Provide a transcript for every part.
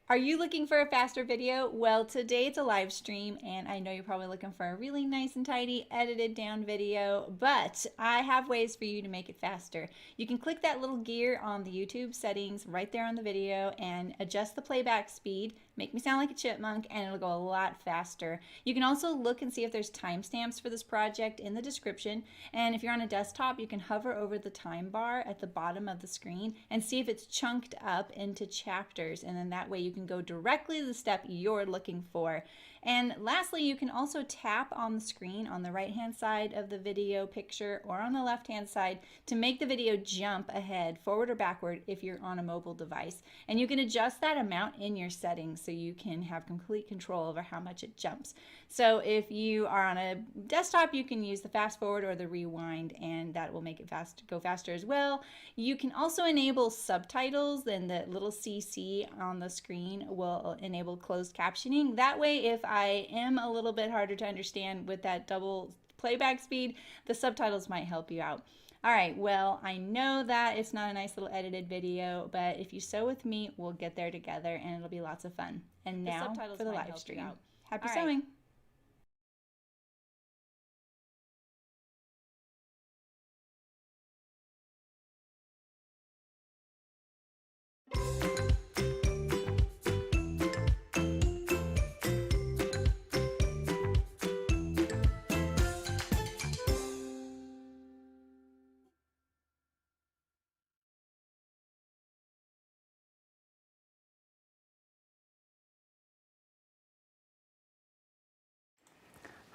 Are you looking for a faster video? Well, today it's a live stream, and I know you're probably looking for a really nice and tidy, edited down video, but I have ways for you to make it faster. You can click that little gear on the YouTube settings right there on the video and adjust the playback speed, make me sound like a chipmunk, and it'll go a lot faster. You can also look and see if there's timestamps for this project in the description, and if you're on a desktop, you can hover over the time bar at the bottom of the screen and see if it's chunked up into chapters, and then that way you can go directly to the step you're looking for. And lastly, you can also tap on the screen on the right hand side of the video picture or on the left hand side to make the video jump ahead, forward or backward if you're on a mobile device. And you can adjust that amount in your settings so you can have complete control over how much it jumps. So if you are on a desktop, you can use the fast forward or the rewind, and that will make it go faster as well. You can also enable subtitles, and the little CC on the screen will enable closed captioning. That way, if I am a little bit harder to understand with that double playback speed, the subtitles might help you out. All right, well, I know that it's not a nice little edited video, but if you sew with me, we'll get there together and it'll be lots of fun. And now for the live stream. Happy sewing.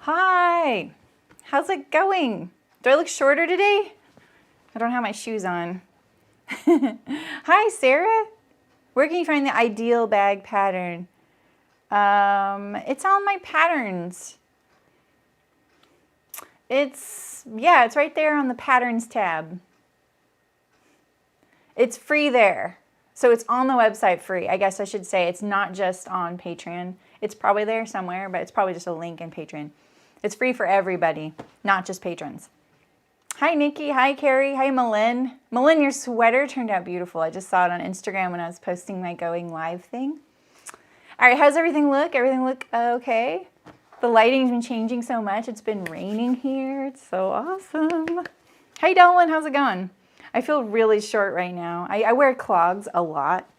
Hi, how's it going? Do I look shorter today? I don't have my shoes on. Hi, Sarah. Where can you find the ideal bag pattern? It's on my patterns. It's right there on the patterns tab. It's free there. So it's on the website free. I guess I should say it's not just on Patreon. It's probably there somewhere, but it's probably just a link in Patreon. It's free for everybody, not just patrons. Hi, Nikki. Hi, Carrie. Hi, Malin. Malin, your sweater turned out beautiful. I just saw it on Instagram when I was posting my going live thing. All right, how's everything look? Everything look okay? The lighting's been changing so much. It's been raining here. It's so awesome. Hey, Dolan, how's it going? I feel really short right now. I wear clogs a lot,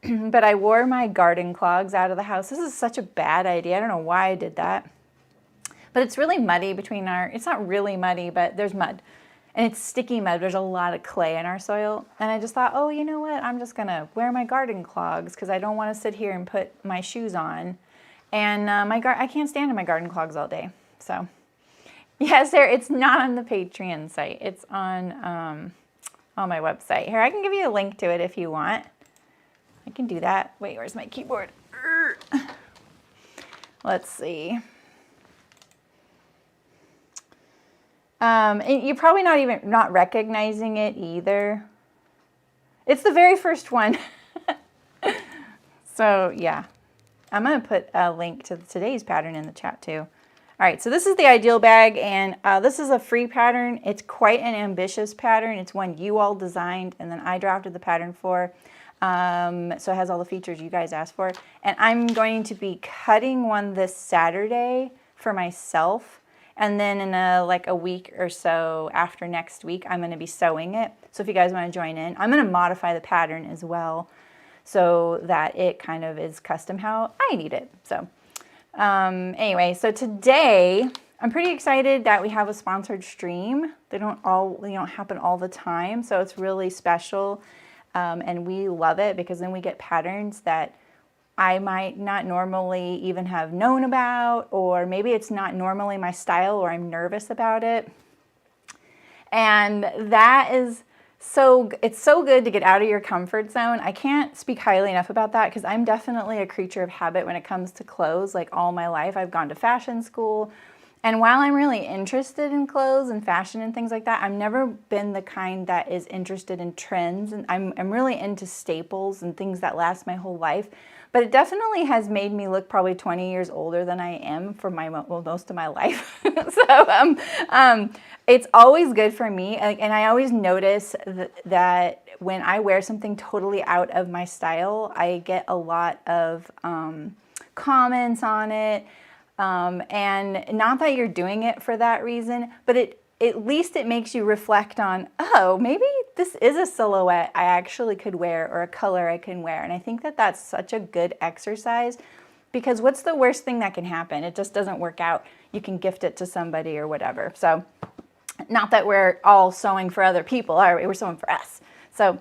but I wore my garden clogs out of the house. This is such a bad idea. I don't know why I did that. But it's really muddy between it's not really muddy, but there's mud. And it's sticky mud. There's a lot of clay in our soil. And I just thought, oh, you know what? I'm just going to wear my garden clogs because I don't want to sit here and put my shoes on. And I can't stand in my garden clogs all day. So, yes, it's not on the Patreon site. It's on my website. Here, I can give you a link to it if you want. I can do that. Wait, where's my keyboard? Let's see. And you're probably not recognizing it either. It's the very first one. So yeah, I'm going to put a link to today's pattern in the chat too. All right, so this is the ideal bag, and this is a free pattern. It's quite an ambitious pattern. It's one you all designed, and then I drafted the pattern for. So it has all the features you guys asked for. And I'm going to be cutting one this Saturday for myself. And then in a week or so after next week, I'm going to be sewing it. So if you guys want to join in, I'm going to modify the pattern as well so that it kind of is custom how I need it. So anyway, so today I'm pretty excited that we have a sponsored stream. They don't happen all the time, so it's really special. And we love it because then we get patterns that I might not normally even have known about, or maybe it's not normally my style or I'm nervous about it. And that is it's so good to get out of your comfort zone. I can't speak highly enough about that because I'm definitely a creature of habit when it comes to clothes. Like all my life, I've gone to fashion school. And while I'm really interested in clothes and fashion and things like that, I've never been the kind that is interested in trends. And I'm really into staples and things that last my whole life. But it definitely has made me look probably 20 years older than I am for most of my life. So it's always good for me. And I always notice that when I wear something totally out of my style, I get a lot of comments on it. And not that you're doing it for that reason, but at least it makes you reflect on, oh, maybe this is a silhouette I actually could wear or a color I can wear. And I think that that's such a good exercise, because what's the worst thing that can happen? It just doesn't work out. You can gift it to somebody or whatever. So not that we're all sewing for other people, are we? We're sewing for us. So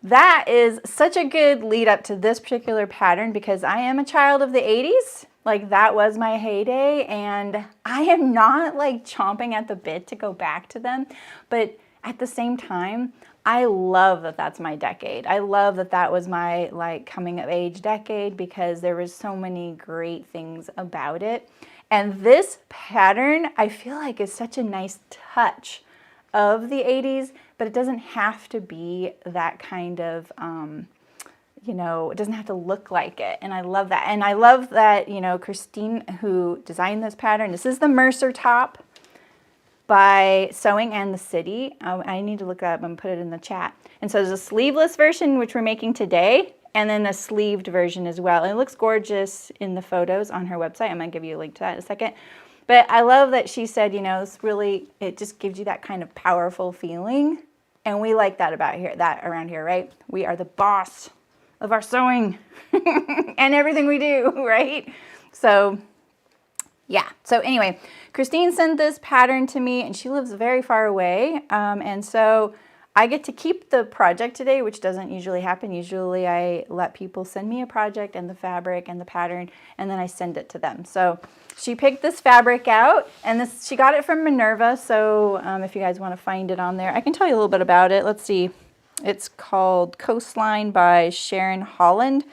that is such a good lead up to this particular pattern, because I am a child of the 80s. Like, that was my heyday, and I am not like chomping at the bit to go back to them. But at the same time, I love that that's my decade. I love that that was my like coming of age decade, because there was so many great things about it. And this pattern, I feel like, is such a nice touch of the 80s, but it doesn't have to be that kind of, you know, it doesn't have to look like it. And I love that. And I love that, you know, Christine, who designed this pattern, this is the Mercer top by Sewing and the City. I need to look that up and put it in the chat. And so there's a sleeveless version, which we're making today, and then a sleeved version as well. And it looks gorgeous in the photos on her website. I'm going to give you a link to that in a second. But I love that she said, you know, it's really, it just gives you that kind of powerful feeling. And we like that around here, right? We are the boss of our sewing and everything we do, right? So yeah, so anyway, Christine sent this pattern to me, and she lives very far away. And so I get to keep the project today, which doesn't usually happen. Usually I let people send me a project and the fabric and the pattern, and then I send it to them. So she picked this fabric out, and she got it from Minerva. So if you guys want to find it on there, I can tell you a little bit about it. Let's see. It's called Coastline by Sharon Holland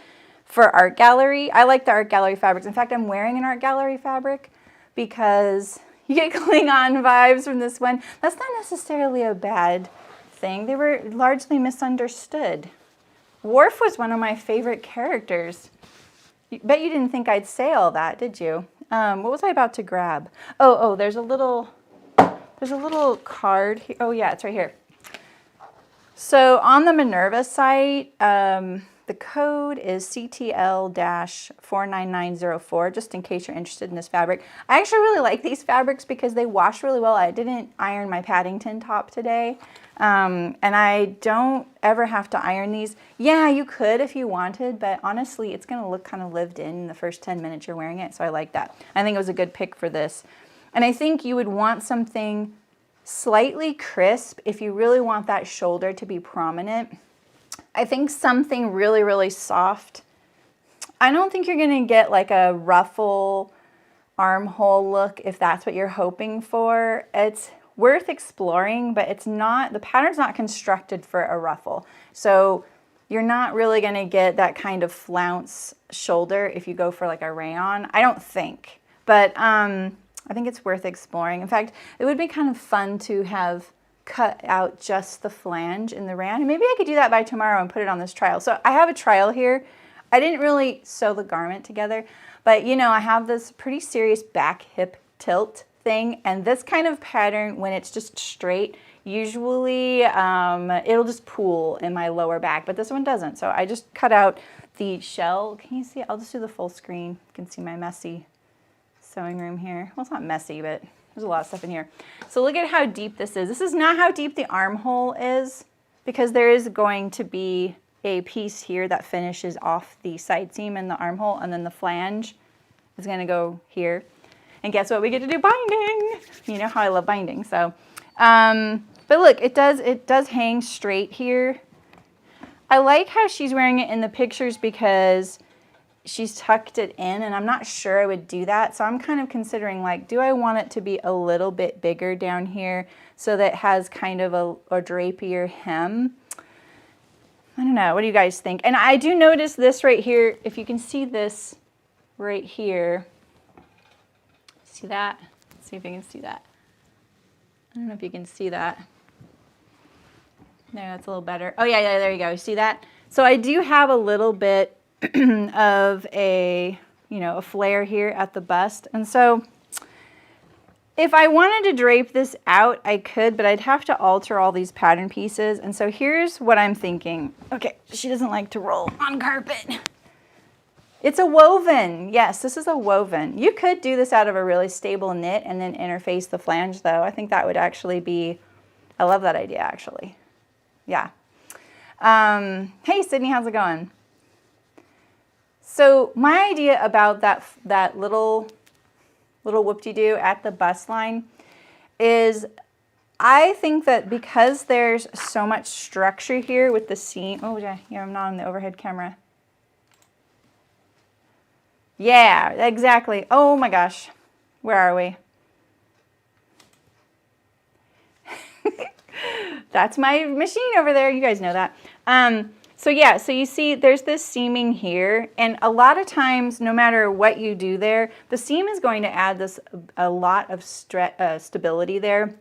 for Art Gallery. I like the Art Gallery fabrics. In fact, I'm wearing an Art Gallery fabric because you get Klingon vibes from this one. That's not necessarily a bad thing. They were largely misunderstood. Worf was one of my favorite characters. Bet you didn't think I'd say all that, did you? What was I about to grab? Oh, there's a little card here. Oh yeah, it's right here. So on the Minerva site, the code is CTL-49904, just in case you're interested in this fabric. I actually really like these fabrics because they wash really well. I didn't iron my Paddington top today, and I don't ever have to iron these. Yeah, you could if you wanted, but honestly, it's going to look kind of lived in the first 10 minutes you're wearing it, so I like that. I think it was a good pick for this. And I think you would want something slightly crisp if you really want that shoulder to be prominent. I think something really, really soft. I don't think you're going to get like a ruffle armhole look if that's what you're hoping for. It's worth exploring, but it's not, the pattern's not constructed for a ruffle. So you're not really going to get that kind of flounce shoulder if you go for like a rayon. I don't think, but I think it's worth exploring. In fact, it would be kind of fun to have cut out just the flange in the rayon. And maybe I could do that by tomorrow and put it on this trial. So I have a trial here. I didn't really sew the garment together, but you know, I have this pretty serious back hip tilt thing, and this kind of pattern, when it's just straight, usually it'll just pool in my lower back, but this one doesn't. So I just cut out the shell. Can you see? I'll just do the full screen. You can see my messy sewing room here. Well, it's not messy, but there's a lot of stuff in here. So look at how deep this is. This is not how deep the armhole is, because there is going to be a piece here that finishes off the side seam and the armhole, and then the flange is going to go here. And guess what? We get to do binding. You know how I love binding. So, but look, it does hang straight here. I like how she's wearing it in the pictures because she's tucked it in, and I'm not sure I would do that. So I'm kind of considering, like, do I want it to be a little bit bigger down here so that it has kind of a drapier hem? I don't know. What do you guys think? And I do notice this right here. If you can see this right here, see that? see if you can see that. I don't know if you can see that. No, that's a little better. Oh yeah, yeah, there you go. See that? So I do have a little bit of a, you know, a flare here at the bust. And so if I wanted to drape this out, I could, but I'd have to alter all these pattern pieces. And so here's what I'm thinking. Okay, she doesn't like to roll on carpet. It's a woven. Yes, this is a woven. You could do this out of a really stable knit and then interface the flange though. I think that would actually be, I love that idea actually. Yeah. Hey Sydney, how's it going? So my idea about that little whoop-de-doo at the bust line is I think that because there's so much structure here with the seam. Oh yeah, I'm not on the overhead camera. Yeah, exactly. Oh my gosh. Where are we? That's my machine over there. You guys know that. So yeah, so you see there's this seaming here, and a lot of times, no matter what you do there, the seam is going to add a lot of stability there,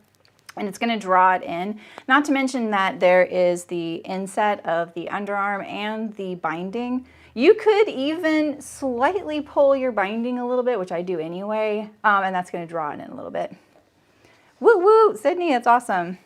and it's going to draw it in. Not to mention that there is the inset of the underarm and the binding. You could even slightly pull your binding a little bit, which I do anyway, and that's going to draw it in a little bit. Woo woo, Sydney, that's awesome.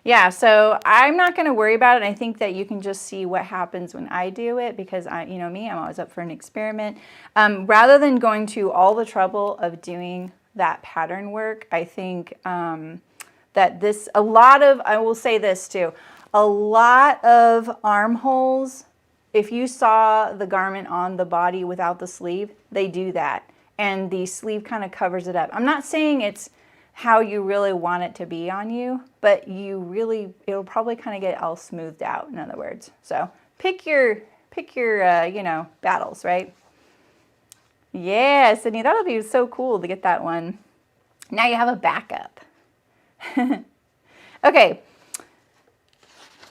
Yeah, so I'm not going to worry about it. I think that you can just see what happens when I do it because you know me, I'm always up for an experiment. Rather than going to all the trouble of doing that pattern work, I think that I will say this too, a lot of armholes, if you saw the garment on the body without the sleeve, they do that. And the sleeve kind of covers it up. I'm not saying it's how you really want it to be on you, but it'll probably kind of get all smoothed out, in other words. So pick your you know, battles, right? Yeah, Sydney, that'll be so cool to get that one. Now you have a backup. Okay.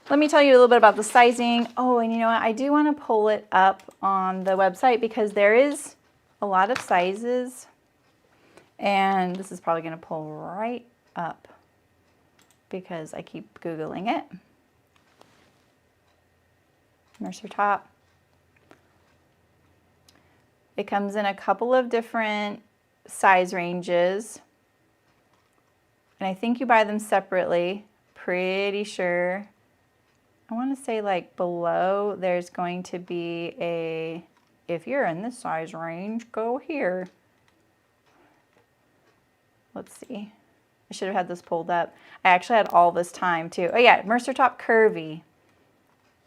Let me tell you a little bit about the sizing. Oh, and you know what? I do want to pull it up on the website because there is a lot of sizes. And this is probably going to pull right up because I keep Googling it. Mercer top. It comes in a couple of different size ranges. And I think you buy them separately. Pretty sure. I want to say like below there's going to be a, if you're in this size range, go here. Let's see. I should have had this pulled up. I actually had all this time too. Oh yeah, Mercer top curvy.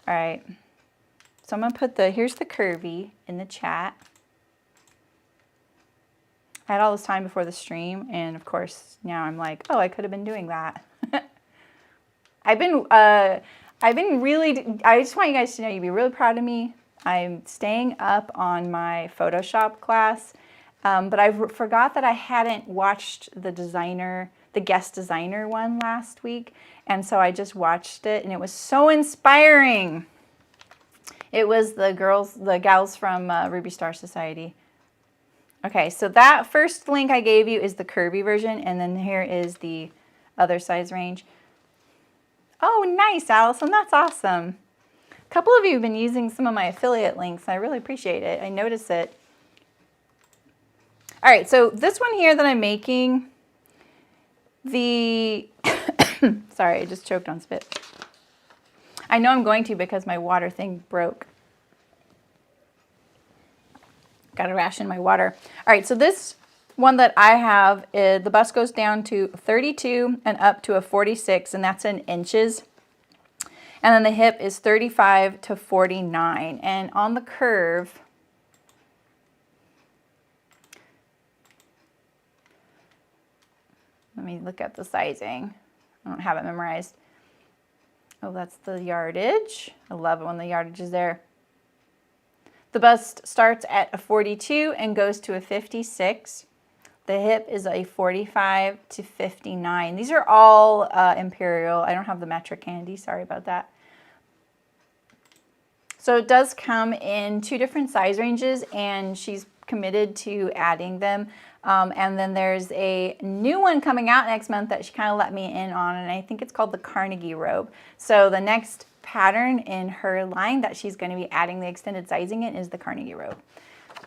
All right. So I'm going to put here's the curvy in the chat. I had all this time before the stream, and of course now I'm like, oh, I could have been doing that. I've been really, I just want you guys to know, you'd be really proud of me. I'm staying up on my Photoshop class, but I forgot that I hadn't watched the guest designer one last week, and so I just watched it, and it was so inspiring. It was the gals from Ruby Star Society. Okay, so that first link I gave you is the curvy version, and then here is the other size range. Oh, nice, Allison. That's awesome. A couple of you have been using some of my affiliate links. I really appreciate it. I notice it. All right, so this one here that I'm making, sorry, I just choked on spit. I know I'm going to because my water thing broke. Got to ration my water. All right, so this one that I have, the bust goes down to 32 and up to a 46, and that's in inches. And then the hip is 35 to 49. And on the curve, let me look at the sizing. I don't have it memorized. Oh, that's the yardage. I love it when the yardage is there. The bust starts at a 42 and goes to a 56. The hip is a 45 to 59. These are all imperial. I don't have the metric handy. Sorry about that. So it does come in two different size ranges, and she's committed to adding them. And then there's a new one coming out next month that she kind of let me in on, and I think it's called the Carnegie robe. So the next pattern in her line that she's going to be adding the extended sizing in is the Carnegie robe.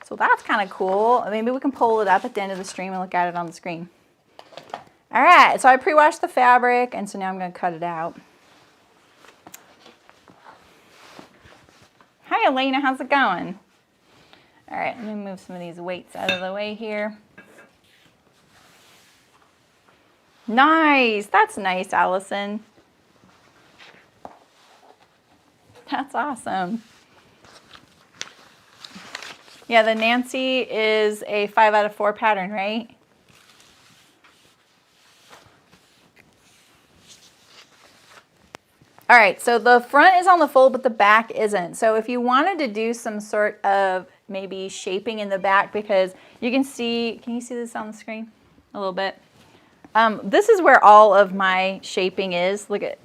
So that's kind of cool. Maybe we can pull it up at the end of the stream and look at it on the screen. All right, so I pre-washed the fabric, and so now I'm going to cut it out. Hi, Elena, how's it going? All right, let me move some of these weights out of the way here. Nice, that's nice, Allison. That's awesome. Yeah, the Nancy is a 5 out of 4 pattern, right? All right, so the front is on the fold, but the back isn't. So if you wanted to do some sort of maybe shaping in the back, because you can see, can you see this on the screen a little bit? This is where all of my shaping is. Look at,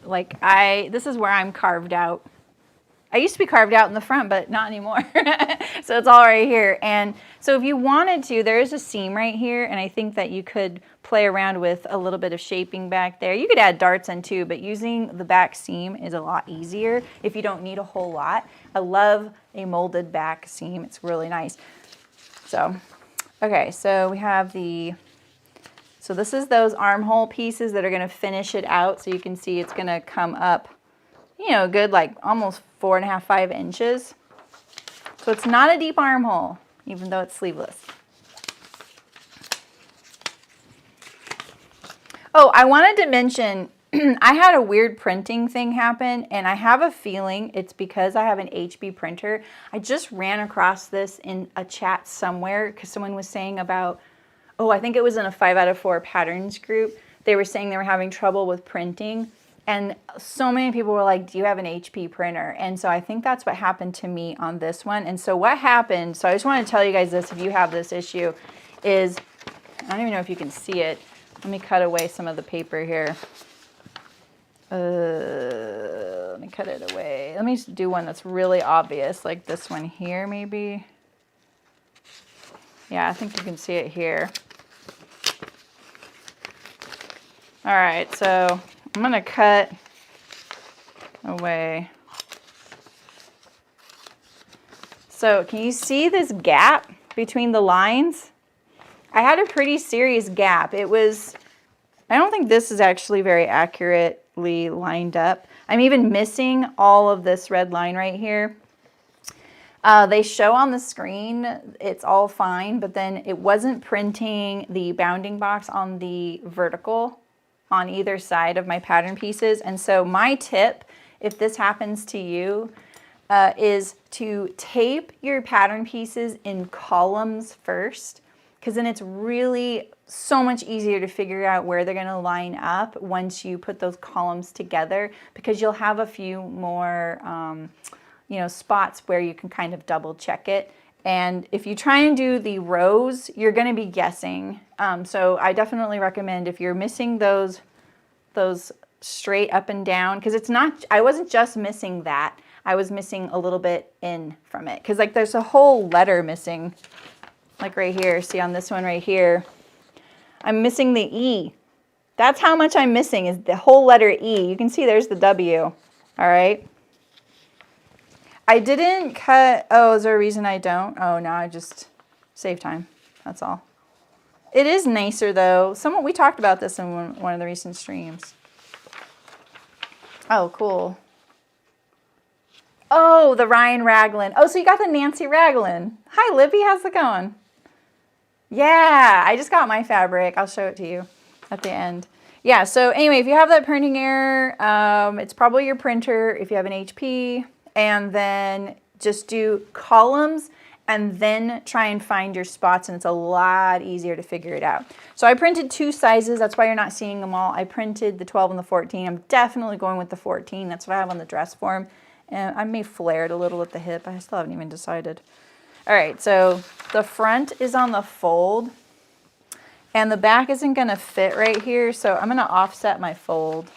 this is where I'm carved out. I used to be carved out in the front, but not anymore. So it's all right here. And so if you wanted to, there is a seam right here, and I think that you could play around with a little bit of shaping back there. You could add darts in too, but using the back seam is a lot easier if you don't need a whole lot. I love a molded back seam. It's really nice. So, okay, so we have so this is those armhole pieces that are gonna finish it out. So you can see it's gonna come up, you know, good, like almost 4.5, 5 inches. So it's not a deep armhole, even though it's sleeveless. Oh, I wanted to mention, I had a weird printing thing happen, and I have a feeling it's because I have an HB printer. I just ran across this in a chat somewhere because someone was saying about, oh, I think it was in a 5 out of 4 patterns group. They were saying they were having trouble with printing. And so many people were like, do you have an HP printer? And so I think that's what happened to me on this one. And so what happened, so I just want to tell you guys this, if you have this issue, is, I don't even know if you can see it. Let me cut away some of the paper here. Let me cut it away. Let me just do one that's really obvious, like this one here maybe. Yeah, I think you can see it here. All right, so I'm gonna cut away. So can you see this gap between the lines? I had a pretty serious gap. It was, I don't think this is actually very accurately lined up. I'm even missing all of this red line right here. They show on the screen, it's all fine, but then it wasn't printing the bounding box on the vertical on either side of my pattern pieces. And so my tip, if this happens to you, is to tape your pattern pieces in columns first, because then it's really so much easier to figure out where they're gonna line up once you put those columns together, because you'll have a few more you know, spots where you can kind of double check it. And if you try and do the rows, you're going to be guessing. So I definitely recommend, if you're missing those straight up and down, because it's not, I wasn't just missing that, I was missing a little bit in from it, because like there's a whole letter missing, like right here. See on this one right here, I'm missing the E. That's how much I'm missing, is the whole letter E. You can see there's the W. All right. I didn't cut, oh, is there a reason I don't? Oh, no, I just save time, that's all. It is nicer though. We talked about this in one of the recent streams. Oh, cool. Oh, the Ryan Raglan. Oh, so you got the Nancy Raglan. Hi, Libby, how's it going? Yeah, I just got my fabric. I'll show it to you at the end. Yeah, so anyway, if you have that printing error, it's probably your printer if you have an HP. And then just do columns and then try and find your spots, and it's a lot easier to figure it out. So I printed 2 sizes, that's why you're not seeing them all. I printed the 12 and the 14. I'm definitely going with the 14. That's what I have on the dress form. And I may flare it a little at the hip. I still haven't even decided. All right, so the front is on the fold, and the back isn't gonna fit right here, so I'm gonna offset my fold.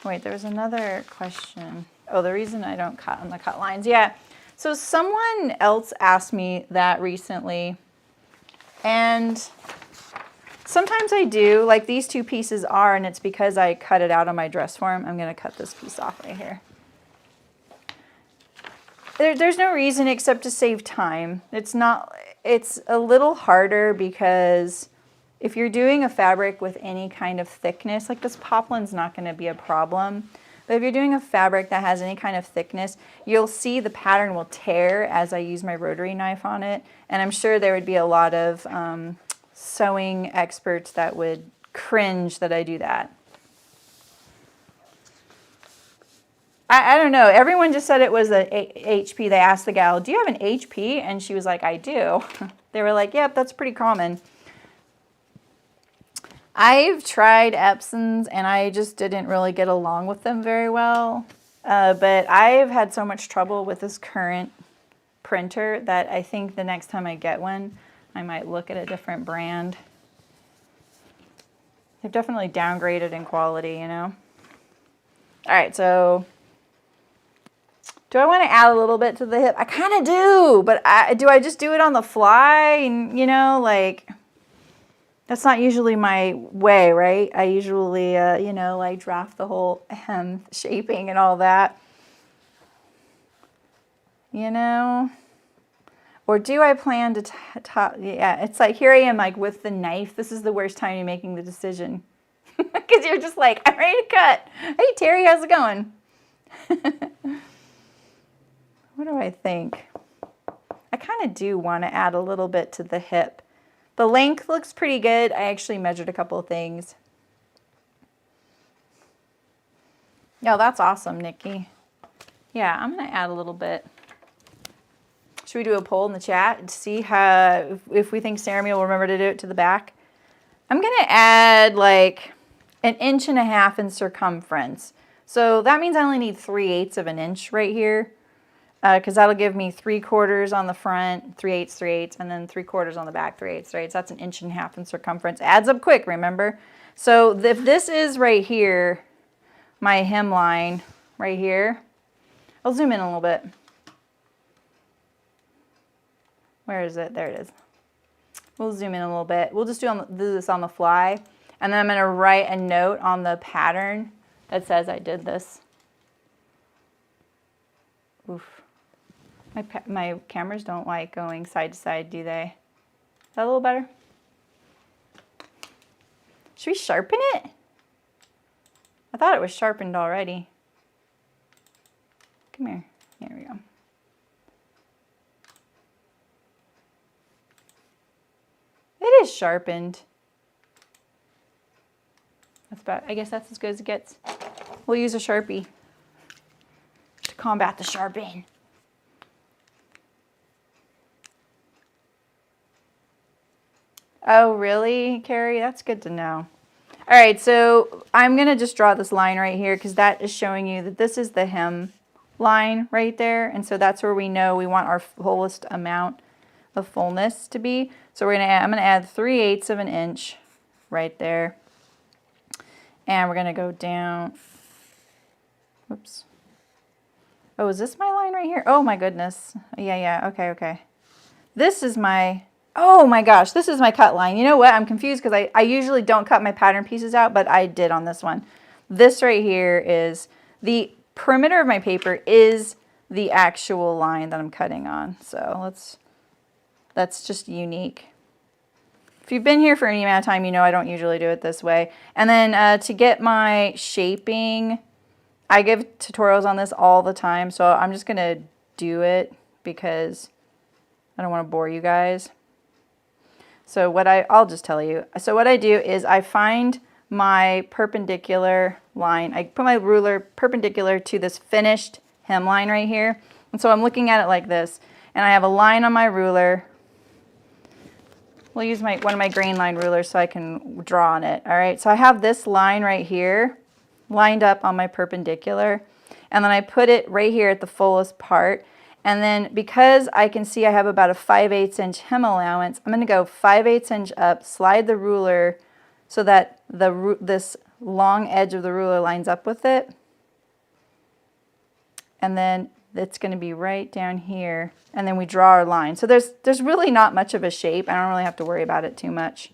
Wait, there was another question. Oh, the reason I don't cut on the cut lines. Yeah, So someone else asked me that recently, and sometimes I do, like these two pieces are, and it's because I cut it out on my dress form. I'm going to cut this piece off right here. There's no reason except to save time. It's a little harder because if you're doing a fabric with any kind of thickness, like this poplin's not going to be a problem. But if you're doing a fabric that has any kind of thickness, you'll see the pattern will tear as I use my rotary knife on it. And I'm sure there would be a lot of sewing experts that would cringe that I do that. I don't know. Everyone just said it was a HP. They asked the gal, do you have an HP? And she was like, I do. They were like, yep, that's pretty common. I've tried Epsons and I just didn't really get along with them very well. But I've had so much trouble with this current printer that I think the next time I get one, I might look at a different brand. They've definitely downgraded in quality, you know. All right, so do I want to add a little bit to the hip? I kind of do, but do I just do it on the fly? And, you know, like, that's not usually my way, right? I usually, you know, like draft the whole hem shaping and all that. You know? Or do I plan to yeah, it's like, here I am, like, with the knife. This is the worst time you're making the decision. Because you're just like, I'm ready to cut. Hey, Terry, how's it going? What do I think? I kind of do want to add a little bit to the hip. The length looks pretty good. I actually measured a couple of things. Yeah, that's awesome, Nikki. Yeah, I'm going to add a little bit. Should we do a poll in the chat and see how, if we think Jeremy will remember to do it to the back? I'm going to add like 1.5 inches in circumference. So that means I only need 3/8 of an inch right here. Because that'll give me 3/4 on the front, 3/8, 3/8, and then 3/4 on the back, 3/8, 3/8. That's 1.5 inches in circumference. Adds up quick, remember? So if this is right here, my hemline right here, I'll zoom in a little bit. Where is it? There it is. We'll zoom in a little bit. We'll just do this on the fly. And then I'm going to write a note on the pattern that says I did this. Oof. My cameras don't like going side to side, do they? Is that a little better? Should we sharpen it? I thought it was sharpened already. Come here. Here we go. It is sharpened. That's about, I guess that's as good as it gets. We'll use a Sharpie to combat the sharpening. Oh, really, Carrie? That's good to know. All right, so I'm going to just draw this line right here because that is showing you that this is the hem line right there. And so that's where we know we want our fullest amount of fullness to be. So I'm going to add 3/8 of an inch right there. And we're going to go down. Whoops. Oh, is this my line right here? Oh, my goodness. Yeah. Okay. This is my... Oh my gosh, this is my cut line. You know what? I'm confused because I usually don't cut my pattern pieces out, but I did on this one. This right here is the perimeter of my paper is the actual line that I'm cutting on. So that's just unique. If you've been here for any amount of time, you know I don't usually do it this way. And then to get my shaping, I give tutorials on this all the time. So I'm just going to do it because I don't want to bore you guys. So I'll just tell you. So what I do is I find my perpendicular line. I put my ruler perpendicular to this finished hemline right here. And so I'm looking at it like this. And I have a line on my ruler. We'll use one of my grain line rulers so I can draw on it. All right, so I have this line right here lined up on my perpendicular. And then I put it right here at the fullest part. And then because I can see I have about a 5/8 inch hem allowance, I'm going to go 5/8 inch up, slide the ruler so that this long edge of the ruler lines up with it. And then that's going to be right down here, and then we draw our line. So there's really not much of a shape. I don't really have to worry about it too much.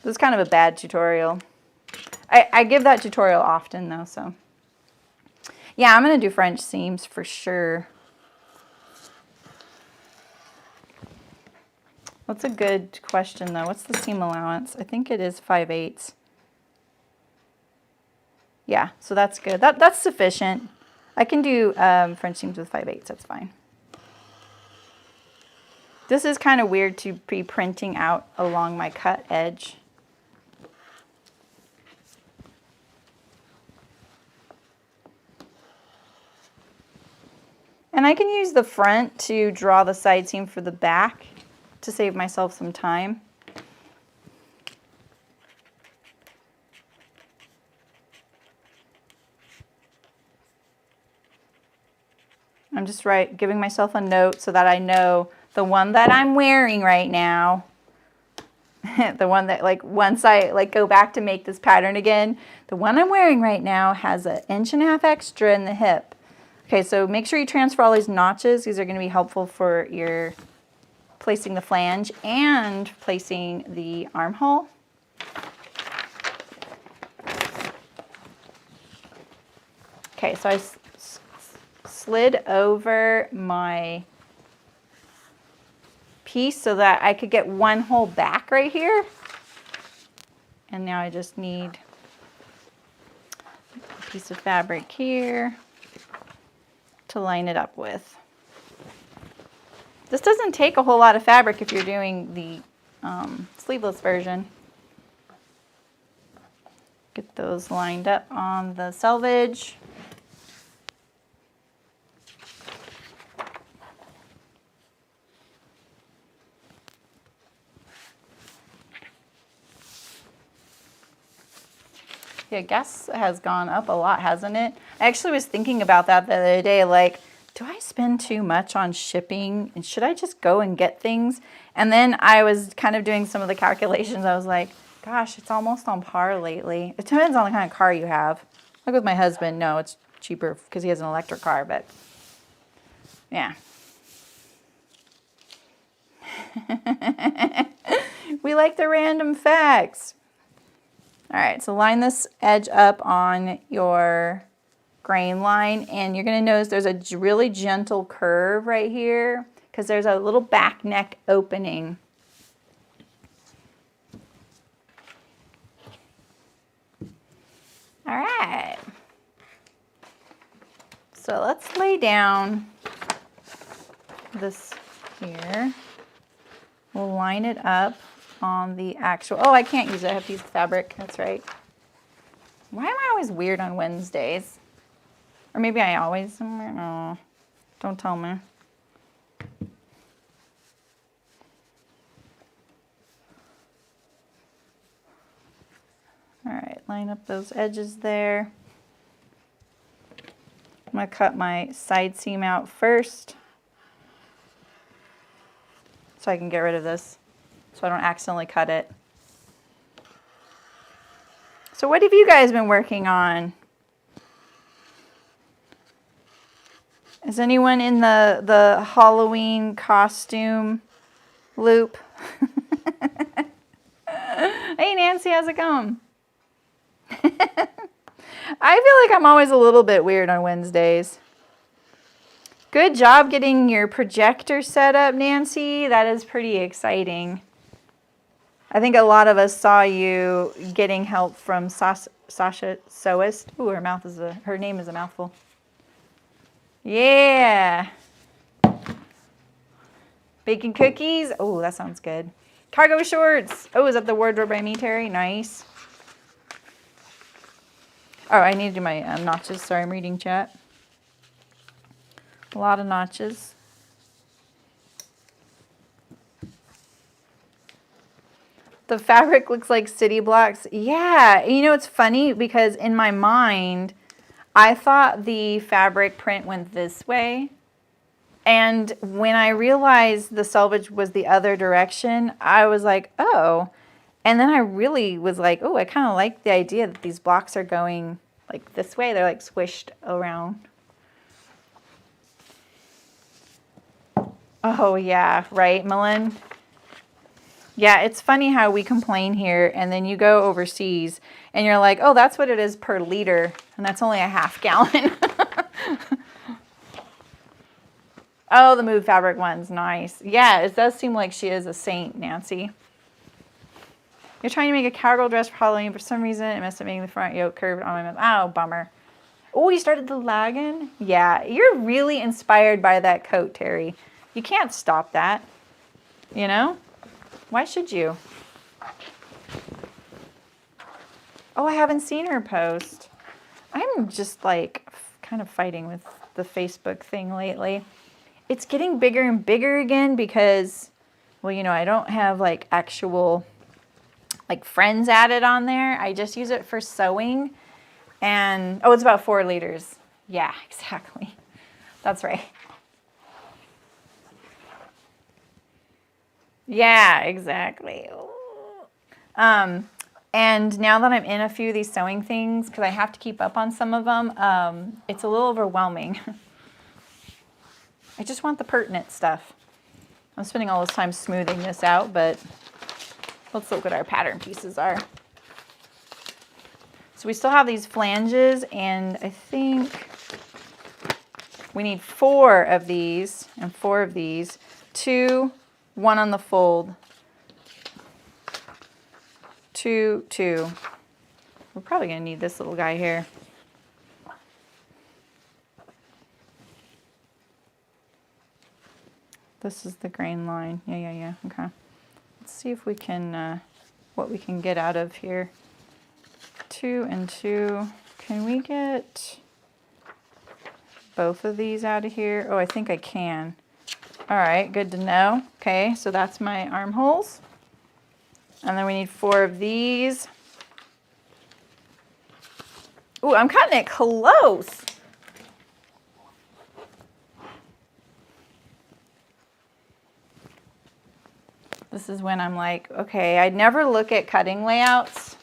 This is kind of a bad tutorial. I give that tutorial often though, so. Yeah, I'm going to do French seams for sure. That's a good question though. What's the seam allowance? I think it is 5/8. Yeah, so that's good. That's sufficient. I can do French seams with 5/8. That's fine. This is kind of weird to be printing out along my cut edge. And I can use the front to draw the side seam for the back to save myself some time. I'm just giving myself a note so that I know the one that I'm wearing right now, the one that like once I like go back to make this pattern again, the one I'm wearing right now has 1.5 inches extra in the hip. Okay, so make sure you transfer all these notches. These are going to be helpful for your placing the flange and placing the armhole. Okay, so I slid over my piece so that I could get one hole back right here. And now I just need a piece of fabric here to line it up with. This doesn't take a whole lot of fabric if you're doing the sleeveless version. Get those lined up on the selvage. Yeah, gas has gone up a lot, hasn't it? I actually was thinking about that the other day, like, do I spend too much on shipping? And should I just go and get things? And then I was kind of doing some of the calculations. I was like, gosh, it's almost on par lately. It depends on the kind of car you have. Like with my husband, no, it's cheaper because he has an electric car, but yeah. We like the random facts. All right, so line this edge up on your grain line, and you're gonna notice there's a really gentle curve right here because there's a little back neck opening. All right, so let's lay down this here. We'll line it up on the actual, oh, I can't use it, I have to use the fabric, that's right. Why am I always weird on Wednesdays? Or maybe I always, oh, don't tell me. All right, line up those edges there. I'm gonna cut my side seam out first so I can get rid of this, so I don't accidentally cut it. So what have you guys been working on? Is anyone in the Halloween costume loop? Hey Nancy, how's it going? I feel like I'm always a little bit weird on Wednesdays. Good job getting your projector set up, Nancy. That is pretty exciting. I think a lot of us saw you getting help from Sasha Sewist. Ooh, her name is a mouthful. Yeah. Baking cookies. Oh, that sounds good. Cargo shorts. Oh, is that the wardrobe by me, Terry? Nice. Oh, I need to do my notches. Sorry, I'm reading chat. A lot of notches. The fabric looks like city blocks. Yeah, you know, it's funny because in my mind, I thought the fabric print went this way. And when I realized the selvage was the other direction, I was like, oh. And then I really was like, oh, I kind of like the idea that these blocks are going like this way. They're like squished around. Oh, yeah, right, Malin? Yeah, it's funny how we complain here, and then you go overseas, and you're like, oh, that's what it is per liter, and that's only a half gallon. Oh, the Move Fabric one's nice. Yeah, it does seem like she is a saint, Nancy. You're trying to make a cowgirl dress for Halloween. For some reason, it messed up making the front yoke curved on my mouth. Oh, bummer. Oh, you started the lagging? Yeah, you're really inspired by that coat, Terry. You can't stop that, you know? Why should you? Oh, I haven't seen her post. I'm just like kind of fighting with the Facebook thing lately. It's getting bigger and bigger again because, well, you know, I don't have like actual like friends added on there. I just use it for sewing. And, oh, it's about 4 liters. Yeah, exactly. That's right. Yeah, exactly. And now that I'm in a few of these sewing things, because I have to keep up on some of them, it's a little overwhelming. I just want the pertinent stuff. I'm spending all this time smoothing this out, but let's look what our pattern pieces are. So we still have these flanges, and I think we need 4 of these and 4 of these. 2, 1 on the fold. 2, 2. We're probably going to need this little guy here. This is the grain line. Yeah. Okay. Let's see if we can, what we can get out of here. 2 and 2. Can we get both of these out of here? Oh, I think I can. All right, good to know. Okay, so that's my armholes. And then we need 4 of these. Ooh, I'm cutting it close. This is when I'm like, okay, I never look at cutting layouts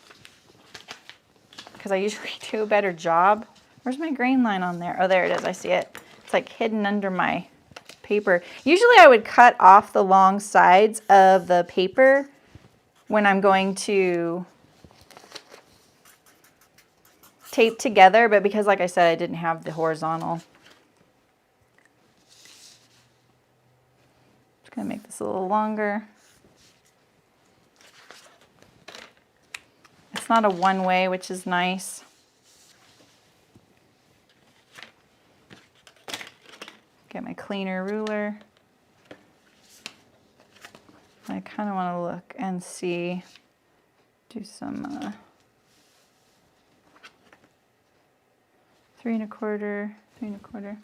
because I usually do a better job. Where's my grain line on there? Oh, there it is. I see it. It's like hidden under my paper. Usually I would cut off the long sides of the paper when I'm going to tape together, but because, like I said, I didn't have the horizontal. Just gonna make this a little longer. It's not a one-way, which is nice. Get my cleaner ruler. I kind of want to look and see, do some 3 1/4, 3 1/4.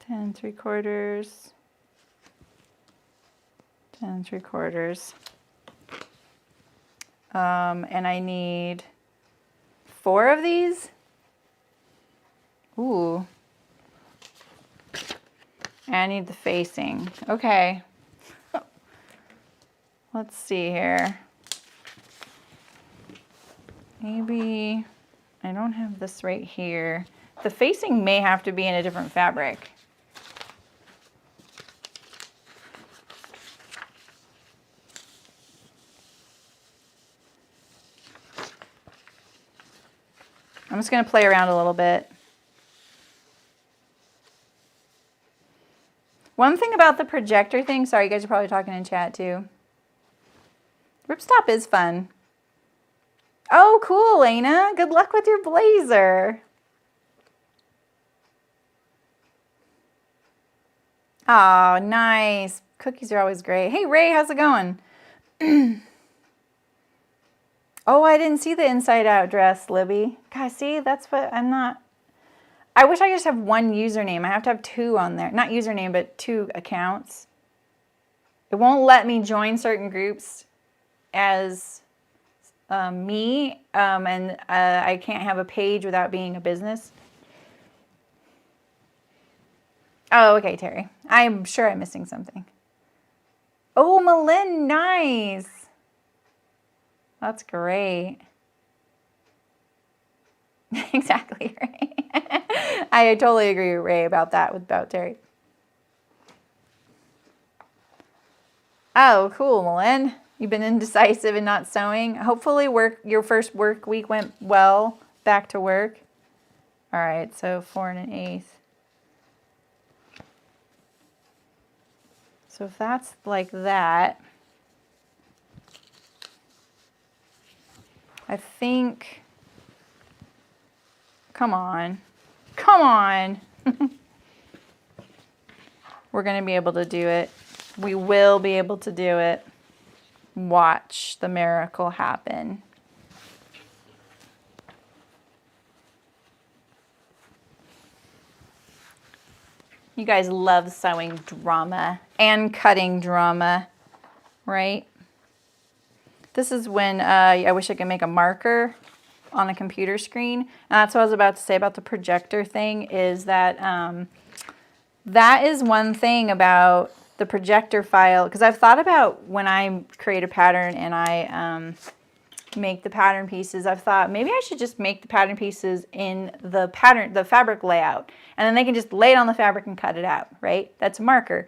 Ten 3/4, 10 3/4. And I need 4 of these. Ooh. And I need the facing. Okay. Let's see here. Maybe I don't have this right here. The facing may have to be in a different fabric. I'm just going to play around a little bit. One thing about the projector thing, sorry, you guys are probably talking in chat too. Ripstop is fun. Oh, cool, Lena. Good luck with your blazer. Oh, nice. Cookies are always great. Hey, Ray, how's it going? Oh, I didn't see the inside out dress, Libby. Guys, see, that's what I'm not. I wish I could just have one username. I have to have 2 on there. Not username, but 2 accounts. It won't let me join certain groups as me, and I can't have a page without being a business. Oh, okay, Terry. I'm sure I'm missing something. Oh, Malin, nice. That's great. Exactly, Ray. I totally agree with Ray about that, about Terry. Oh, cool, Malin. You've been indecisive and not sewing. Hopefully your first work week went well. Back to work. All right, so 4 1/8. So if that's like that, I think, come on, come on. We're going to be able to do it. We will be able to do it. Watch the miracle happen. You guys love sewing drama and cutting drama, right? This is when I wish I could make a marker on a computer screen. And that's what I was about to say about the projector thing, is that that is one thing about the projector file, because I've thought about when I create a pattern and I make the pattern pieces, I've thought maybe I should just make the pattern pieces in the fabric layout, and then they can just lay it on the fabric and cut it out, right? That's a marker.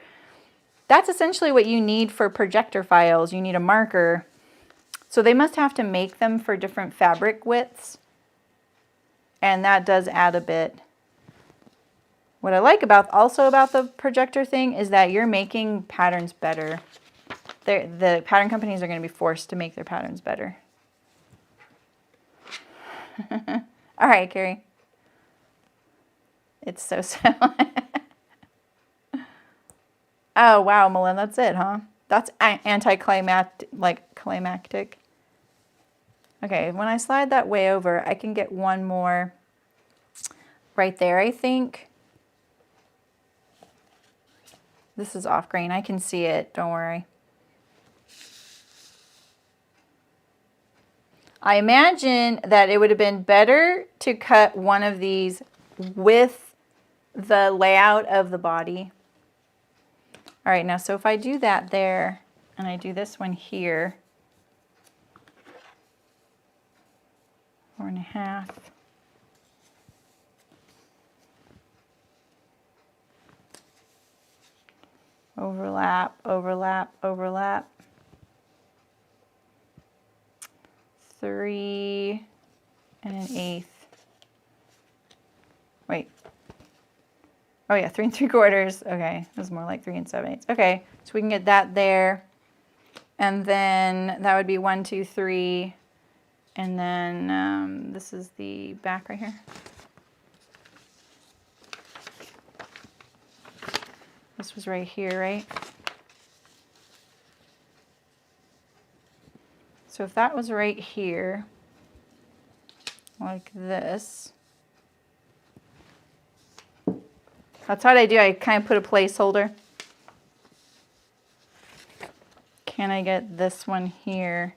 That's essentially what you need for projector files. You need a marker. So they must have to make them for different fabric widths, and that does add a bit. What I like also about the projector thing is that you're making patterns better. The pattern companies are going to be forced to make their patterns better. All right, Carrie. It's so. Oh, wow, Malin, that's it, huh? That's anticlimactic, like climactic. Okay, when I slide that way over, I can get one more right there, I think. This is off grain. I can see it, don't worry. I imagine that it would have been better to cut one of these with the layout of the body. All right, now so if I do that there, and I do this one here, 4 1/2. Overlap, overlap, overlap. 3 1/8. Wait. Oh yeah, 3 3/4. Okay, it was more like 3 7/8. Okay, so we can get that there. And then that would be 1 2 3. And then this is the back right here. This was right here, right? So if that was right here, like this, that's what I do. I kind of put a placeholder. Can I get this one here?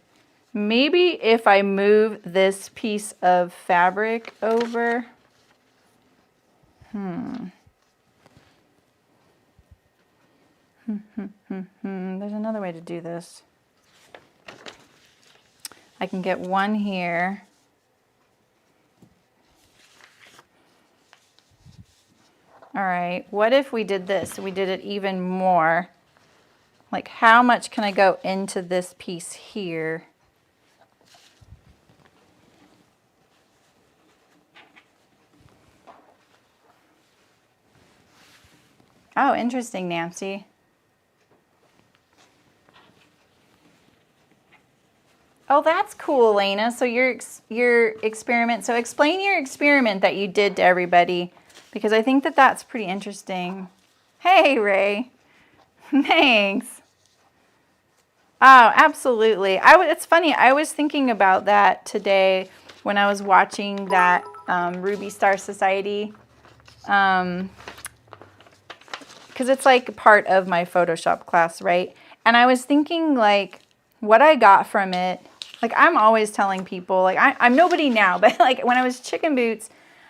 Maybe if I move this piece of fabric over. There's another way to do this. I can get one here. All right, what if we did this? We did it even more. Like, how much can I go into this piece here? Oh, interesting, Nancy. Oh, that's cool, Elena. So your experiment. So explain your experiment that you did to everybody, because I think that that's pretty interesting. Hey, Ray. Thanks. Oh, absolutely. It's funny. I was thinking about that today when I was watching that Ruby Star Society, because it's like part of my Photoshop class, right? And I was thinking, like, what I got from it. Like, I'm always telling people, like, I'm nobody now, but like when I was Chicken Boots,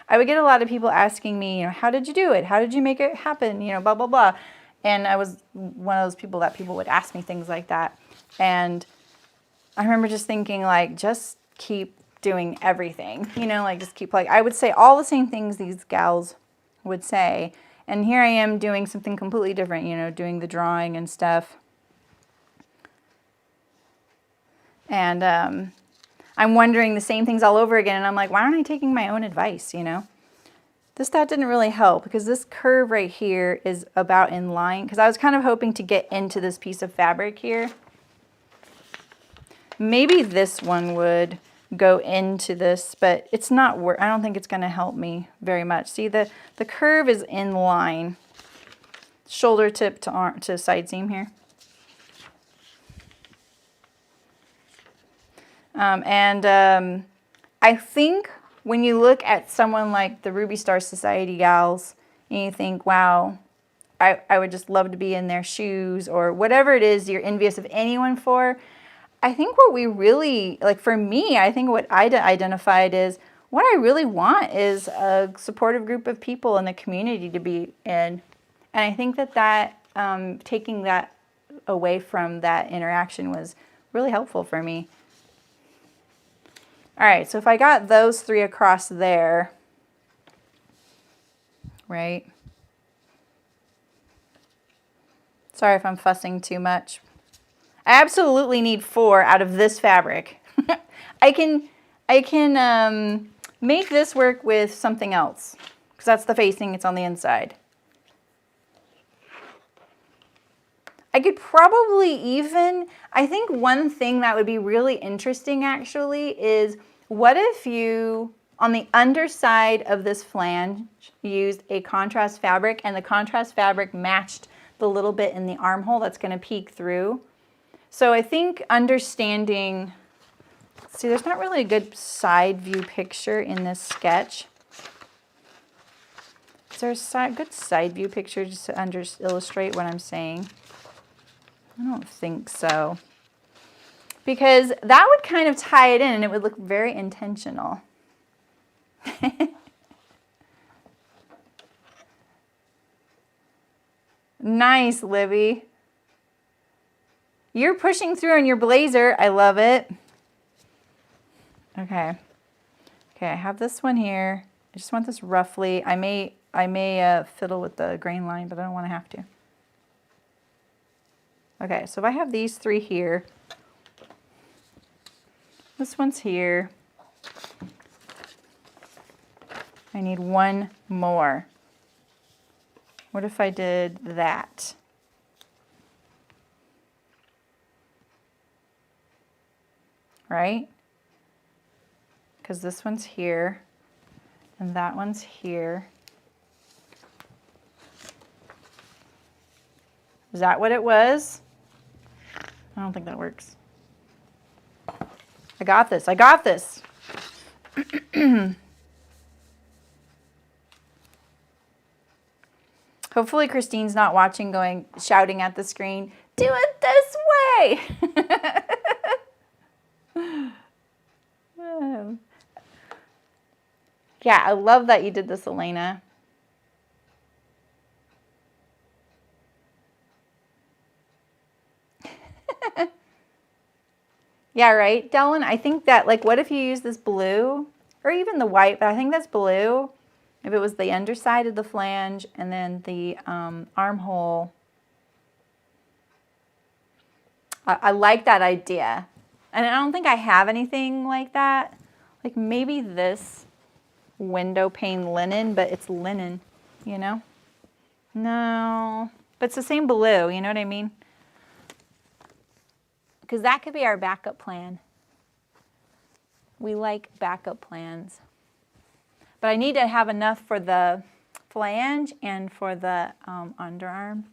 I would get a lot of people asking me, you know, how did you do it? How did you make it happen? You know, blah, blah, blah. And I was one of those people that people would ask me things like that. And I remember just thinking like, just keep doing everything, you know, like just keep like, I would say all the same things these gals would say. And here I am doing something completely different, you know, doing the drawing and stuff. And I'm wondering the same things all over again. And I'm like, why aren't I taking my own advice, you know? That didn't really help because this curve right here is about in line. Because I was kind of hoping to get into this piece of fabric here. Maybe this one would go into this, but it's not I don't think it's going to help me very much. See, the curve is in line. Shoulder tip to arm to side seam here. I think when you look at someone like the Ruby Star Society gals and you think, wow, I would just love to be in their shoes, or whatever it is you're envious of anyone for, I think what we really, like for me, I think what I identified is what I really want is a supportive group of people in the community to be in. And I think that taking that away from that interaction was really helpful for me. All right, so if I got those three across there, right? Sorry if I'm fussing too much. I absolutely need 4 out of this fabric. I can make this work with something else because that's the facing, it's on the inside. I could probably even, I think one thing that would be really interesting actually is what if you, on the underside of this flange, used a contrast fabric and the contrast fabric matched the little bit in the armhole that's going to peek through. So I think understanding, see, there's not really a good side view picture in this sketch. Is there a good side view picture just to illustrate what I'm saying? I don't think so. Because that would kind of tie it in and it would look very intentional. Nice, Libby. You're pushing through in your blazer. I love it. Okay. Okay, I have this one here. I just want this roughly. I may fiddle with the grain line, but I don't want to have to. Okay, so if I have these 3 here, this one's here. I need 1 more. What if I did that? Right? Because this one's here and that one's here. Is that what it was? I don't think that works. I got this. I got this. Hopefully Christine's not watching shouting at the screen, do it this way. Yeah, I love that you did this, Elena. Yeah, right, Dylan? I think that, like, what if you use this blue? Or even the white, but I think that's blue. If it was the underside of the flange and then the armhole. I like that idea. And I don't think I have anything like that. Like maybe this window pane linen, but it's linen, you know? No, but it's the same blue, you know what I mean? Because that could be our backup plan. We like backup plans. But I need to have enough for the flange and for the underarm.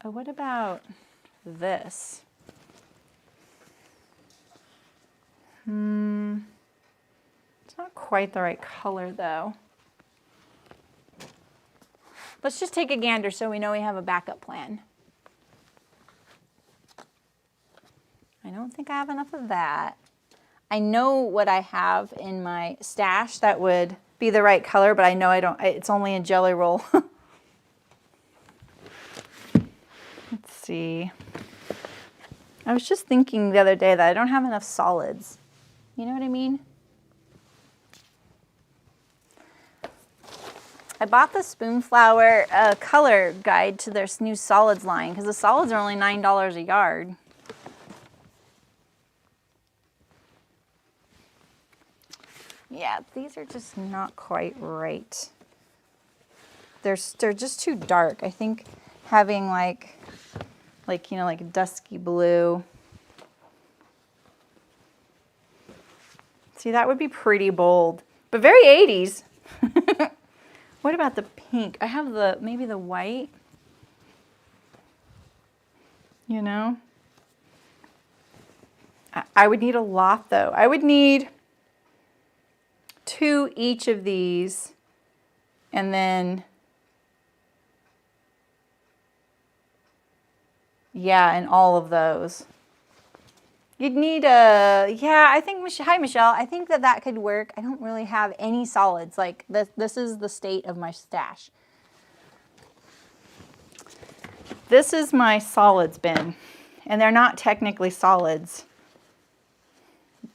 Oh, what about this? It's not quite the right color though. Let's just take a gander so we know we have a backup plan. I don't think I have enough of that. I know what I have in my stash that would be the right color, but I know I don't, it's only a Jelly Roll. Let's see. I was just thinking the other day that I don't have enough solids. You know what I mean? I bought the Spoonflower color guide to their new solids line because the solids are only $9 a yard. Yeah, these are just not quite right. They're just too dark. I think having like you know, like a dusky blue. See, that would be pretty bold, but very 80s. What about the pink? I have maybe the white, you know? I would need a lot though. I would need 2 each of these, and then, yeah, and all of those. You'd need yeah, I think, hi Michelle, I think that could work. I don't really have any solids. Like, this is the state of my stash. This is my solids bin, and they're not technically solids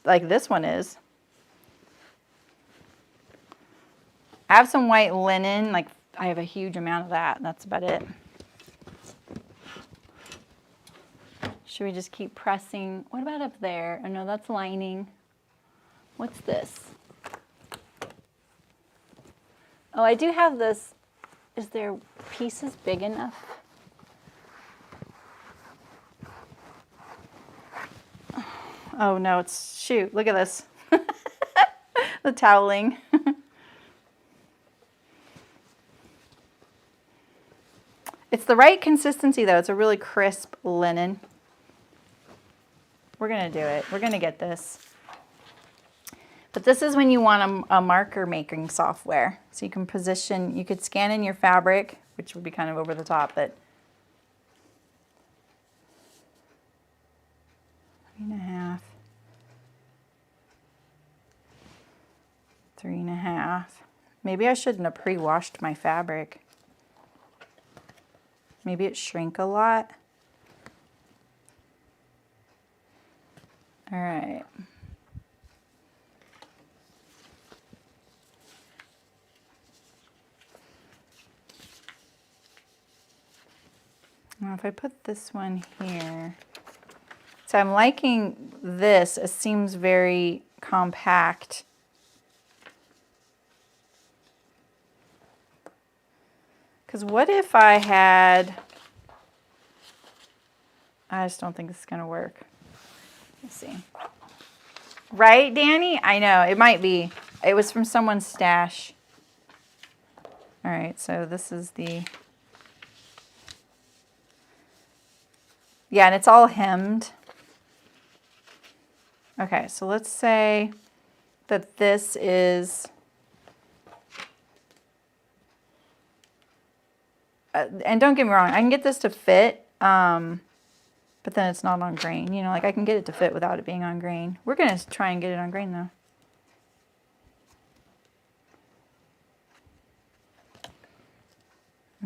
like this one is. I have some white linen, like I have a huge amount of that, and that's about it. Should we just keep pressing? What about up there? Oh no, that's lining. What's this? Oh, I do have this. Is there pieces big enough? Oh no, it's, shoot, look at this. The toweling. It's the right consistency though. It's a really crisp linen. We're gonna do it. We're gonna get this. But this is when you want a marker making software. So you can position, you could scan in your fabric, which would be kind of over the top, but 3.5, 3.5. Maybe I shouldn't have pre-washed my fabric. Maybe it shrank a lot. All right. Now if I put this one here, so I'm liking this. It seems very compact. Because what if I had, I just don't think this is going to work. Let's see. Right, Danny? I know, it might be. It was from someone's stash. All right, so this is the, yeah, and it's all hemmed. Okay, so let's say that this is, and don't get me wrong, I can get this to fit, but then it's not on grain. You know, like I can get it to fit without it being on grain. We're going to try and get it on grain though.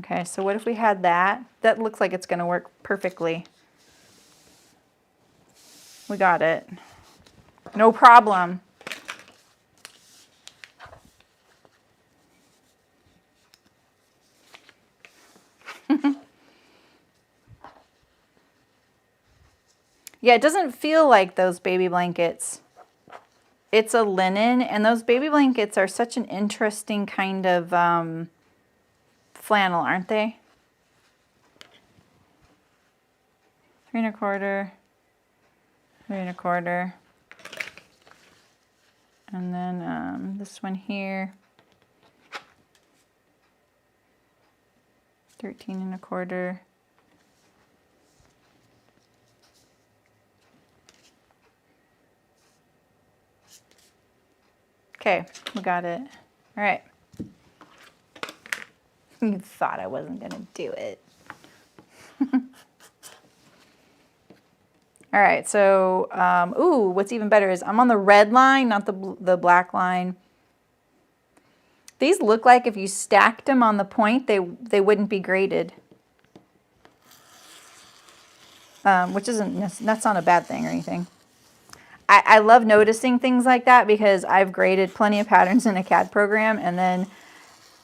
Okay, so what if we had that? That looks like it's going to work perfectly. We got it. No problem. Yeah, it doesn't feel like those baby blankets. It's a linen, and those baby blankets are such an interesting kind of flannel, aren't they? 3.25, 3.25, and then this one here, 13.25. Okay, we got it. All right. You thought I wasn't gonna do it. All right, so, ooh, what's even better is I'm on the red line, not the black line. These look like if you stacked them on the point, they wouldn't be graded. which that's not a bad thing or anything. I love noticing things like that because I've graded plenty of patterns in a CAD program, and then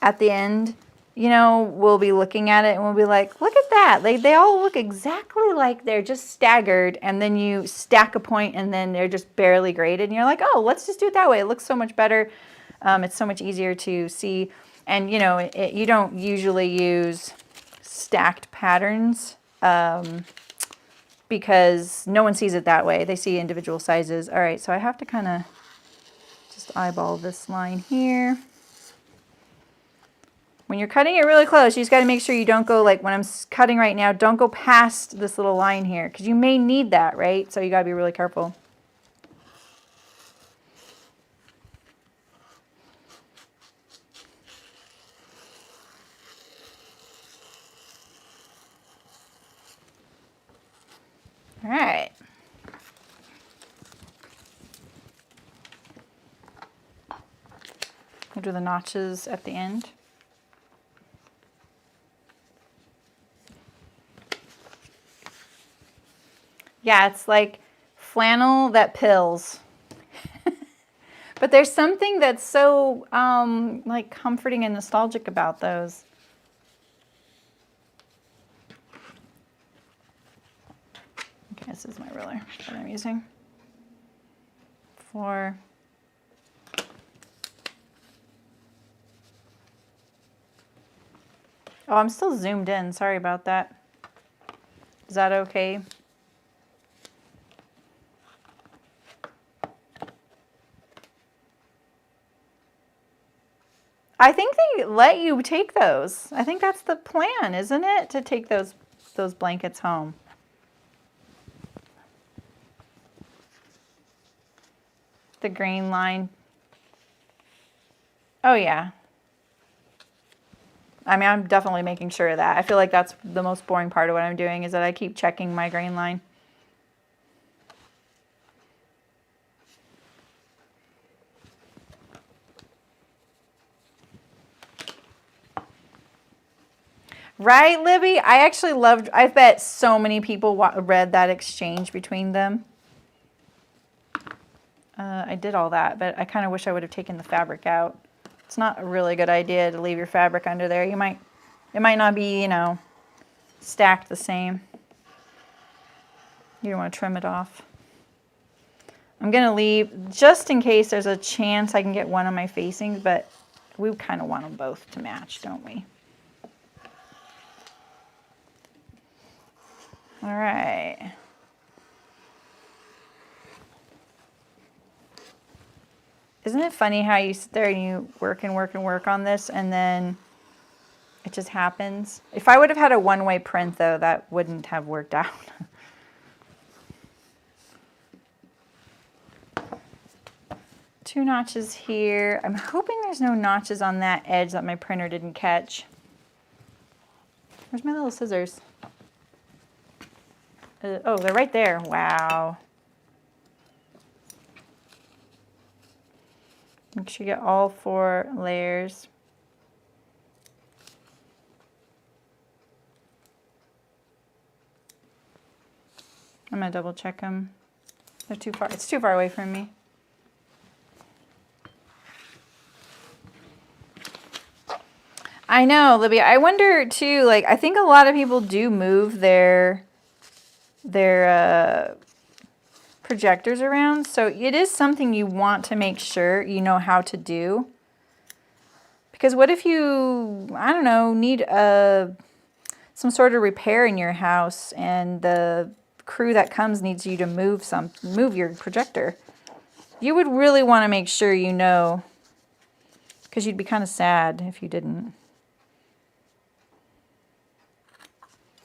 at the end, you know, we'll be looking at it and we'll be like, look at that. They all look exactly like they're just staggered, and then you stack a point and then they're just barely graded. And you're like, oh, let's just do it that way. It looks so much better. It's so much easier to see. And, you know, you don't usually use stacked patterns because no one sees it that way. They see individual sizes. All right, so I have to kind of just eyeball this line here. When you're cutting it really close, you just got to make sure you don't go, like when I'm cutting right now, don't go past this little line here because you may need that, right? So you got to be really careful. All right. We'll do the notches at the end. Yeah, it's like flannel that pills. But there's something that's so like comforting and nostalgic about those. Okay, this is my ruler that I'm using. 4. Oh, I'm still zoomed in. Sorry about that. Is that okay? I think they let you take those. I think that's the plan, isn't it? To take those blankets home. The green line. Oh yeah. I mean, I'm definitely making sure of that. I feel like that's the most boring part of what I'm doing is that I keep checking my grain line. Right, Libby? I actually loved, I bet so many people read that exchange between them. I did all that, but I kind of wish I would have taken the fabric out. It's not a really good idea to leave your fabric under there. It might not be, you know, stacked the same. You don't want to trim it off. I'm going to leave, just in case there's a chance I can get one of my facings, but we kind of want them both to match, don't we? All right. Isn't it funny how you sit there and you work and work and work on this and then it just happens? If I would have had a one-way print though, that wouldn't have worked out. Two notches here. I'm hoping there's no notches on that edge that my printer didn't catch. Where's my little scissors? Oh, they're right there. Wow. Make sure you get all 4 layers. I'm gonna double check them. They're too far. It's too far away from me. I know, Libby. I wonder too, like, I think a lot of people do move their projectors around, so it is something you want to make sure you know how to do. Because what if you, I don't know, need some sort of repair in your house and the crew that comes needs you to move your projector? You would really want to make sure you know, because you'd be kind of sad if you didn't.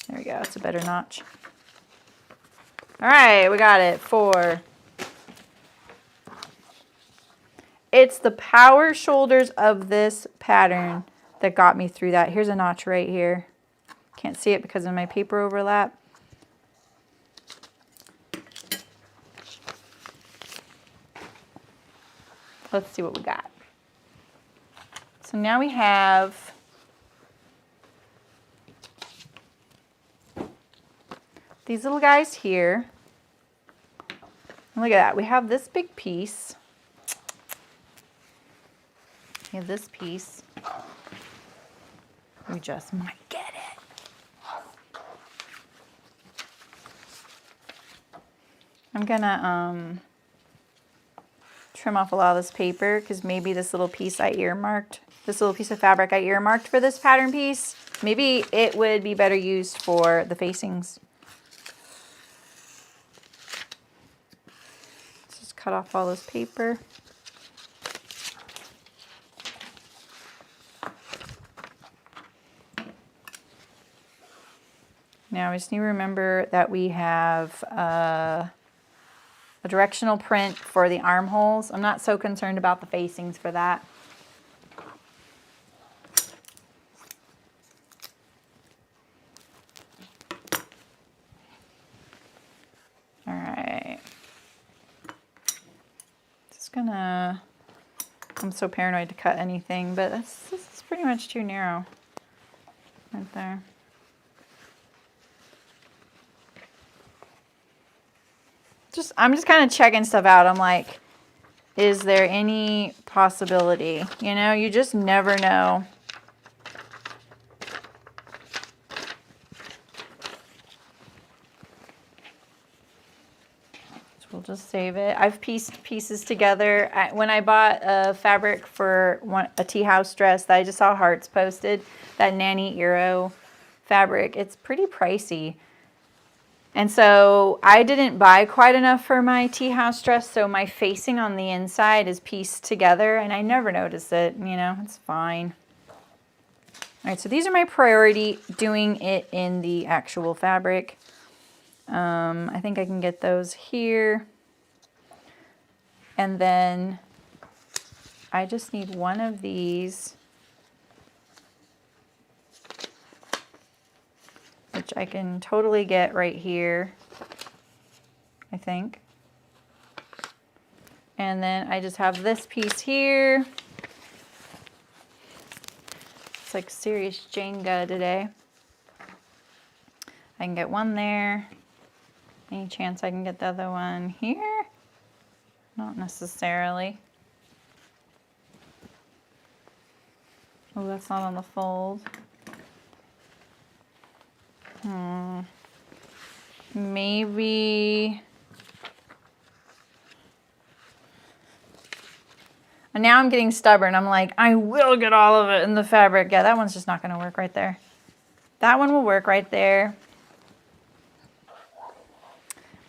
There we go, that's a better notch. All right, we got it. 4. It's the power shoulders of this pattern that got me through that. Here's a notch right here. Can't see it because of my paper overlap. Let's see what we got. So now we have these little guys here. And look at that. We have this big piece. We have this piece. We just might get it. I'm gonna trim off a lot of this paper because maybe this little piece I earmarked, this little piece of fabric I earmarked for this pattern piece, maybe it would be better used for the facings. Let's just cut off all this paper. Now I just need to remember that we have a directional print for the armholes. I'm not so concerned about the facings for that. All right. Just gonna, I'm so paranoid to cut anything, but this is pretty much too narrow right there. I'm just kind of checking stuff out. I'm like, is there any possibility? You know, you just never know. So we'll just save it. I've pieced pieces together. When I bought a fabric for a tea house dress that I just saw Hearts posted, that Nanny Eero fabric, it's pretty pricey. And so I didn't buy quite enough for my tea house dress, so my facing on the inside is pieced together, and I never notice it, you know, it's fine. All right, so these are my priority, doing it in the actual fabric. I think I can get those here. And then I just need one of these, which I can totally get right here, I think. And then I just have this piece here. It's like serious Jenga today. I can get one there. Any chance I can get the other one here? Not necessarily. Oh, that's not on the fold. Maybe. And now I'm getting stubborn. I'm like, I will get all of it in the fabric. Yeah, that one's just not going to work right there. That one will work right there.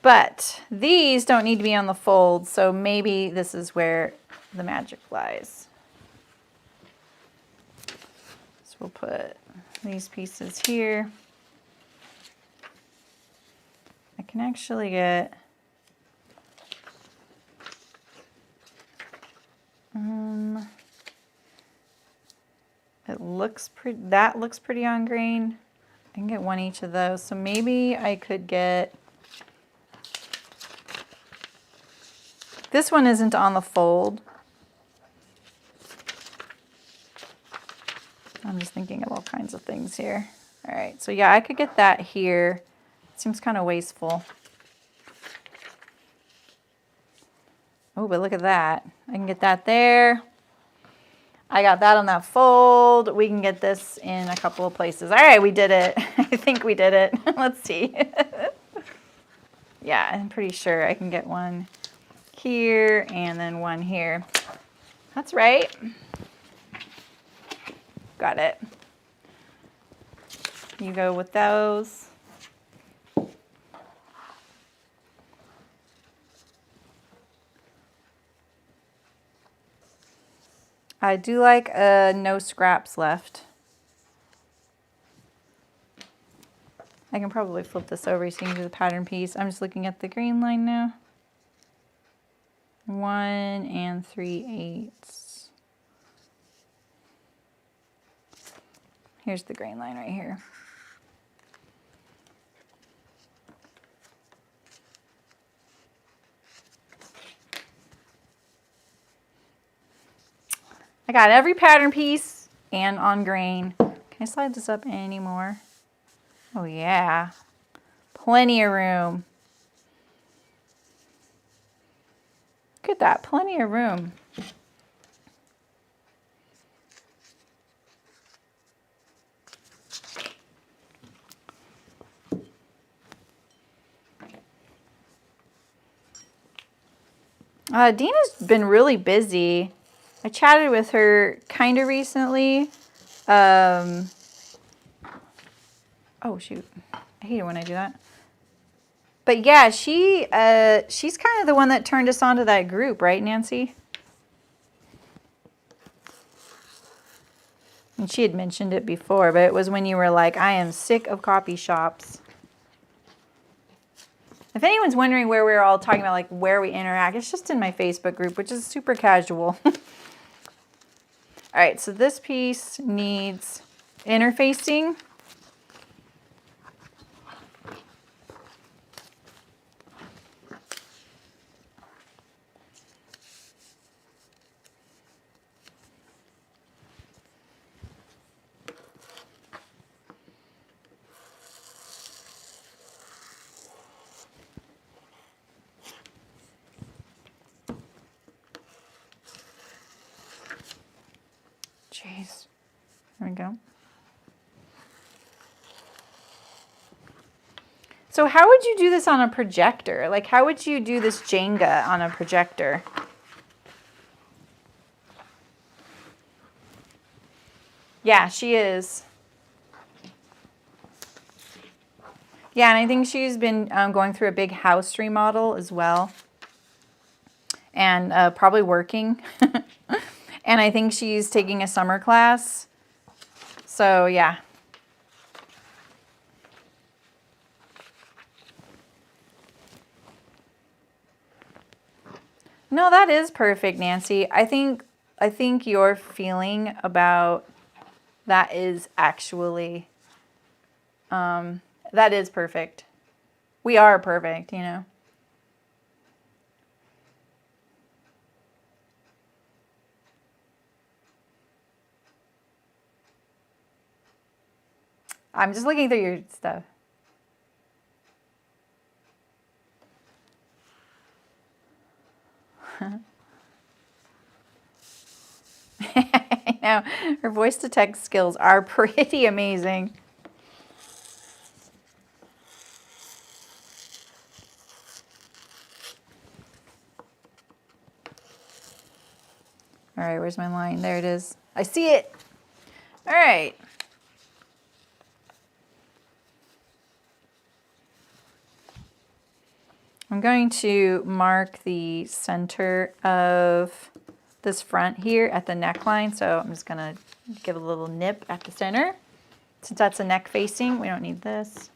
But these don't need to be on the fold, so maybe this is where the magic lies. So we'll put these pieces here. I can actually get it looks pretty, that looks pretty on grain. I can get one each of those. So maybe I could get, this one isn't on the fold. I'm just thinking of all kinds of things here. All right, so yeah, I could get that here. It seems kind of wasteful. Oh, but look at that. I can get that there. I got that on that fold. We can get this in a couple of places. All right, we did it. I think we did it. Let's see. Yeah, I'm pretty sure I can get one here and then one here. That's right. Got it. You go with those. I do like no scraps left. I can probably flip this over so you can do the pattern piece. I'm just looking at the green line now. 1 3/8. Here's the grain line right here. I got every pattern piece and on grain. Can I slide this up any more? Oh yeah. Plenty of room. Look at that, plenty of room. Dina's been really busy. I chatted with her kind of recently. Oh shoot, I hate it when I do that. But yeah, she's kind of the one that turned us onto that group, right, Nancy? And she had mentioned it before, but it was when you were like, I am sick of copy shops. If anyone's wondering where we're all talking about, like where we interact, it's just in my Facebook group, which is super casual. All right, so this piece needs interfacing. Jeez. There we go. So how would you do this on a projector? Like, how would you do this Jenga on a projector? Yeah, she is. Yeah, and I think she's been going through a big house remodel as well. And probably working. And I think she's taking a summer class. So, yeah. No, that is perfect, Nancy. I think your feeling about that is actually, that is perfect. We are perfect, you know. I'm just looking through your stuff. I know. Her voice to text skills are pretty amazing. All right, where's my line? There it is. I see it. All right. I'm going to mark the center of this front here at the neckline. So I'm just going to give a little nip at the center. Since that's a neck facing, we don't need this.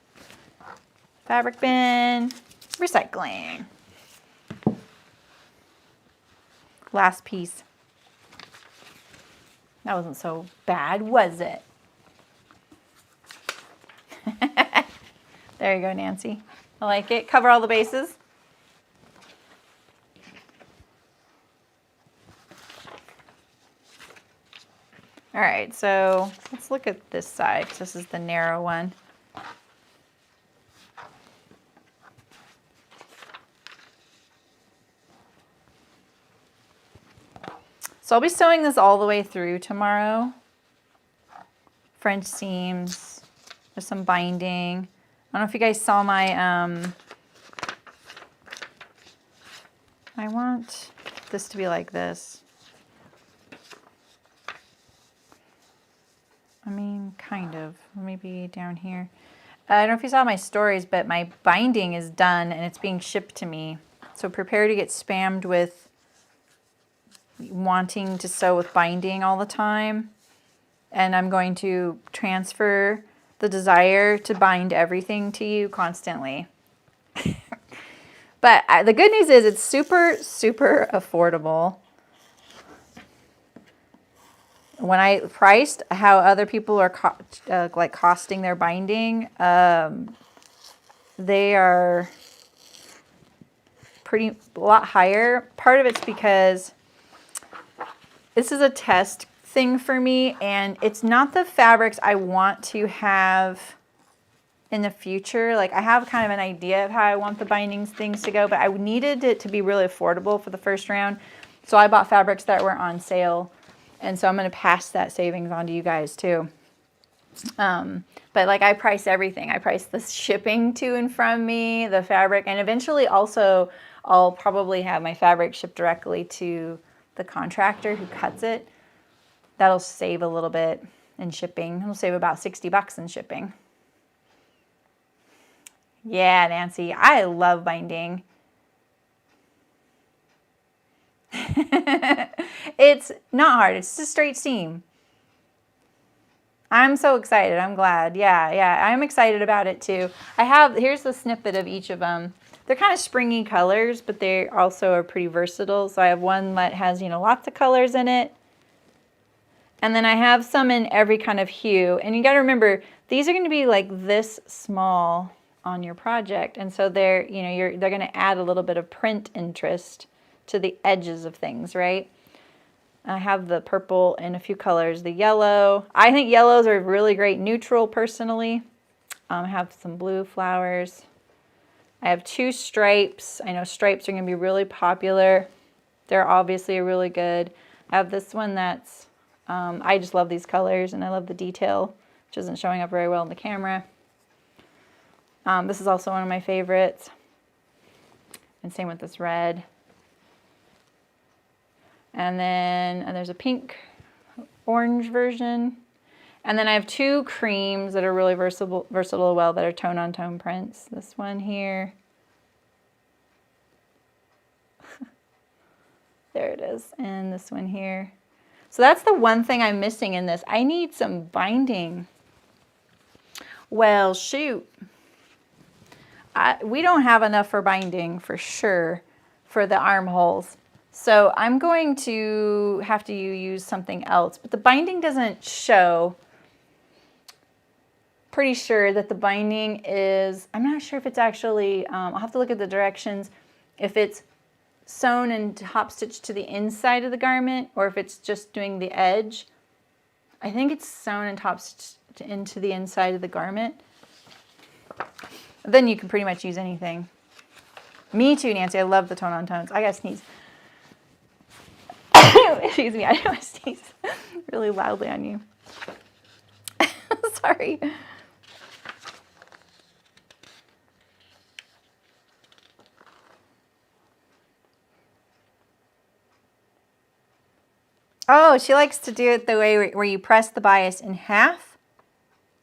Fabric bin, recycling. Last piece. That wasn't so bad, was it? There you go, Nancy. I like it. Cover all the bases. All right, so let's look at this side, because this is the narrow one. So I'll be sewing this all the way through tomorrow. French seams, there's some binding. I don't know if you guys saw my, I want this to be like this. I mean, kind of, maybe down here. I don't know if you saw my stories, but my binding is done and it's being shipped to me. So prepare to get spammed with wanting to sew with binding all the time. And I'm going to transfer the desire to bind everything to you constantly. But the good news is it's super, super affordable. When I priced how other people are like costing their binding, they are a lot higher. Part of it's because this is a test thing for me, and it's not the fabrics I want to have in the future. Like I have kind of an idea of how I want the bindings things to go, but I needed it to be really affordable for the first round. So I bought fabrics that were on sale. And so I'm going to pass that savings on to you guys too. But like I price everything. I price the shipping to and from me, the fabric, and eventually also I'll probably have my fabric shipped directly to the contractor who cuts it. That'll save a little bit in shipping. It'll save about 60 bucks in shipping. Yeah, Nancy, I love binding. It's not hard. It's just straight seam. I'm so excited. I'm glad. Yeah, I'm excited about it too. Here's the snippet of each of them. They're kind of springy colors, but they also are pretty versatile. So I have one that has, lots of colors in it. And then I have some in every kind of hue. And you got to remember, these are going to be like this small on your project. And so they're going to add a little bit of print interest to the edges of things, right? I have the purple in a few colors, the yellow. I think yellows are really great neutral personally. I have some blue flowers. I have 2 stripes. I know stripes are going to be really popular. They're obviously really good. I have this one that's, I just love these colors and I love the detail, which isn't showing up very well in the camera. This is also one of my favorites. And same with this red. And then there's a pink orange version. And then I have 2 creams that are really versatile well, that are tone on tone prints. This one here. There it is. And this one here. So that's the one thing I'm missing in this. I need some binding. Well, shoot. We don't have enough for binding for sure for the armholes. So I'm going to have to use something else, but the binding doesn't show. Pretty sure that the binding is, I'm not sure if it's actually, I'll have to look at the directions, if it's sewn and top stitched to the inside of the garment or if it's just doing the edge. I think it's sewn and top stitched into the inside of the garment. Then you can pretty much use anything. Me too, Nancy. I love the tone on tones. I gotta sneeze. Excuse me, I didn't want to sneeze really loudly on you. Sorry. Oh, she likes to do it the way where you press the bias in half.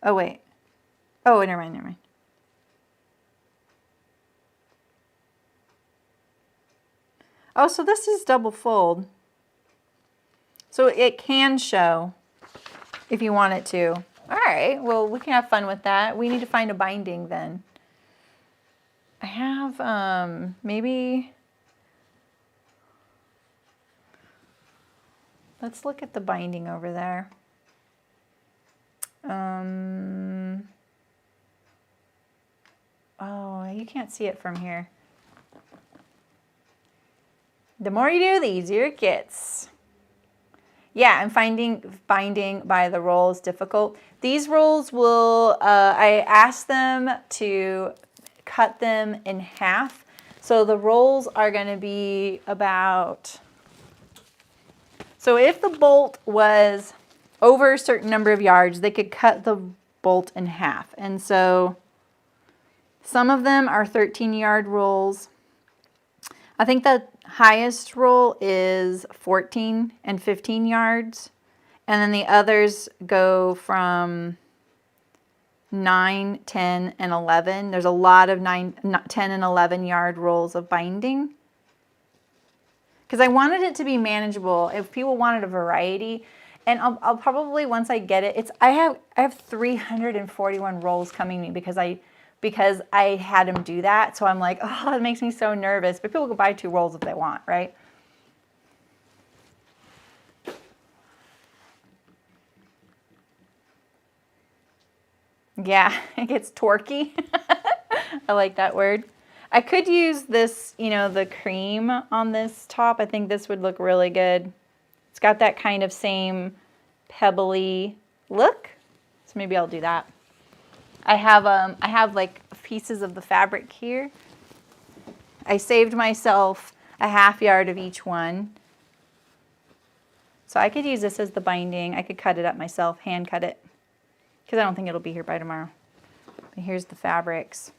Oh, wait. Oh, never mind. Oh, so this is double fold. So it can show if you want it to. All right, well, we can have fun with that. We need to find a binding then. I have maybe, let's look at the binding over there. Oh, you can't see it from here. The more you do, the easier it gets. Yeah, and finding binding by the roll is difficult. These rolls will, I asked them to cut them in half. So the rolls are going to be about, so if the bolt was over a certain number of yards, they could cut the bolt in half. And so some of them are 13-yard rolls. I think the highest roll is 14 and 15 yards. And then the others go from 9, 10, and 11. There's a lot of 9, 10, and 11-yard rolls of binding. Because I wanted it to be manageable if people wanted a variety. And I'll probably, once I get it, I have 341 rolls coming to me because I had him do that. So I'm like, oh, it makes me so nervous. But people can buy 2 rolls if they want, right? Yeah, it gets torquey. I like that word. I could use this, the cream on this top. I think this would look really good. It's got that kind of same pebbly look. So maybe I'll do that. I have like pieces of the fabric here. I saved myself a half yard of each one. So I could use this as the binding. I could cut it up myself, hand cut it, because I don't think it'll be here by tomorrow. But here's the fabrics.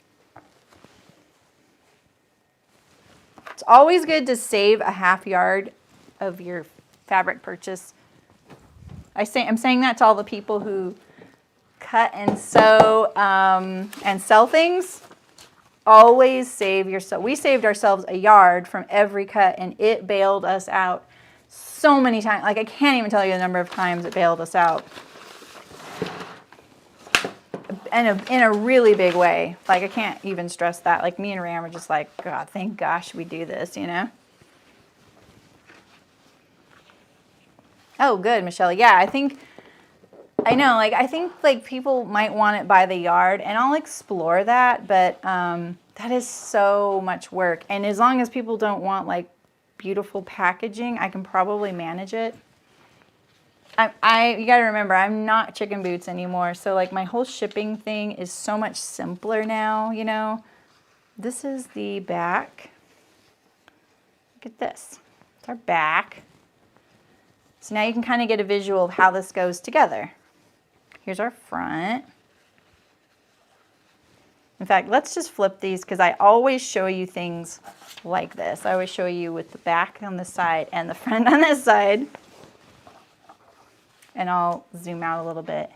It's always good to save a half yard of your fabric purchase. I'm saying that to all the people who cut and sew and sell things. Always save yourself. We saved ourselves a yard from every cut, and it bailed us out so many times. Like, I can't even tell you the number of times it bailed us out. In a really big way. Like, I can't even stress that. Like, me and Ram are just like, God, thank gosh we do this, you know? Oh, good, Michelle. Yeah, I think people might want it by the yard, and I'll explore that, but that is so much work. And as long as people don't want like beautiful packaging, I can probably manage it. You gotta remember, I'm not Chicken Boots anymore, so like my whole shipping thing is so much simpler now, you know. This is the back. Look at this. It's our back. So now you can kind of get a visual of how this goes together. Here's our front. In fact, let's just flip these, because I always show you things like this. I always show you with the back on this side and the front on this side. And I'll zoom out a little bit.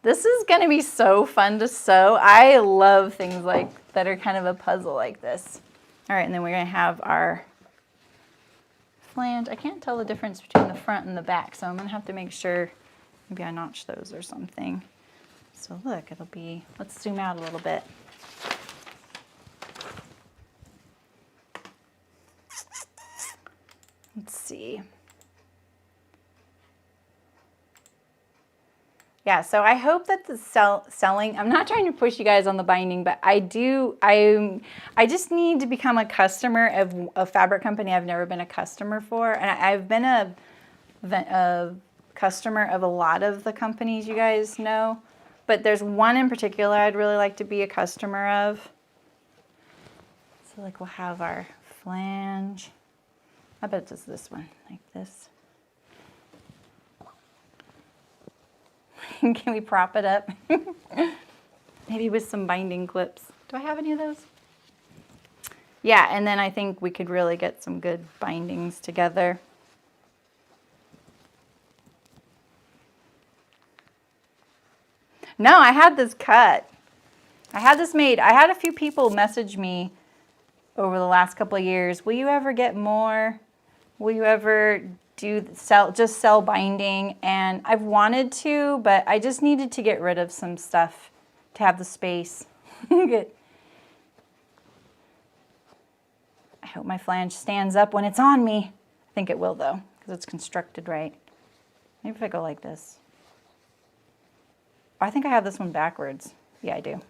This is going to be so fun to sew. I love things like that are kind of a puzzle like this. All right, and then we're going to have our flange. I can't tell the difference between the front and the back, so I'm going to have to make sure maybe I notch those or something. So look, it'll be, let's zoom out a little bit. Let's see. Yeah, so I hope that the selling, I'm not trying to push you guys on the binding, but I just need to become a customer of a fabric company I've never been a customer for. And I've been a customer of a lot of the companies you guys know, but there's one in particular I'd really like to be a customer of. So like we'll have our flange. I bet it's this one, like this. Can we prop it up? Maybe with some binding clips. Do I have any of those? Yeah, and then I think we could really get some good bindings together. No, I had this cut. I had this made. I had a few people message me over the last couple of years. Will you ever get more? Will you ever just sell binding? And I've wanted to, but I just needed to get rid of some stuff to have the space. Good. I hope my flange stands up when it's on me. I think it will though, because it's constructed right. Maybe if I go like this. I think I have this one backwards. Yeah, I do.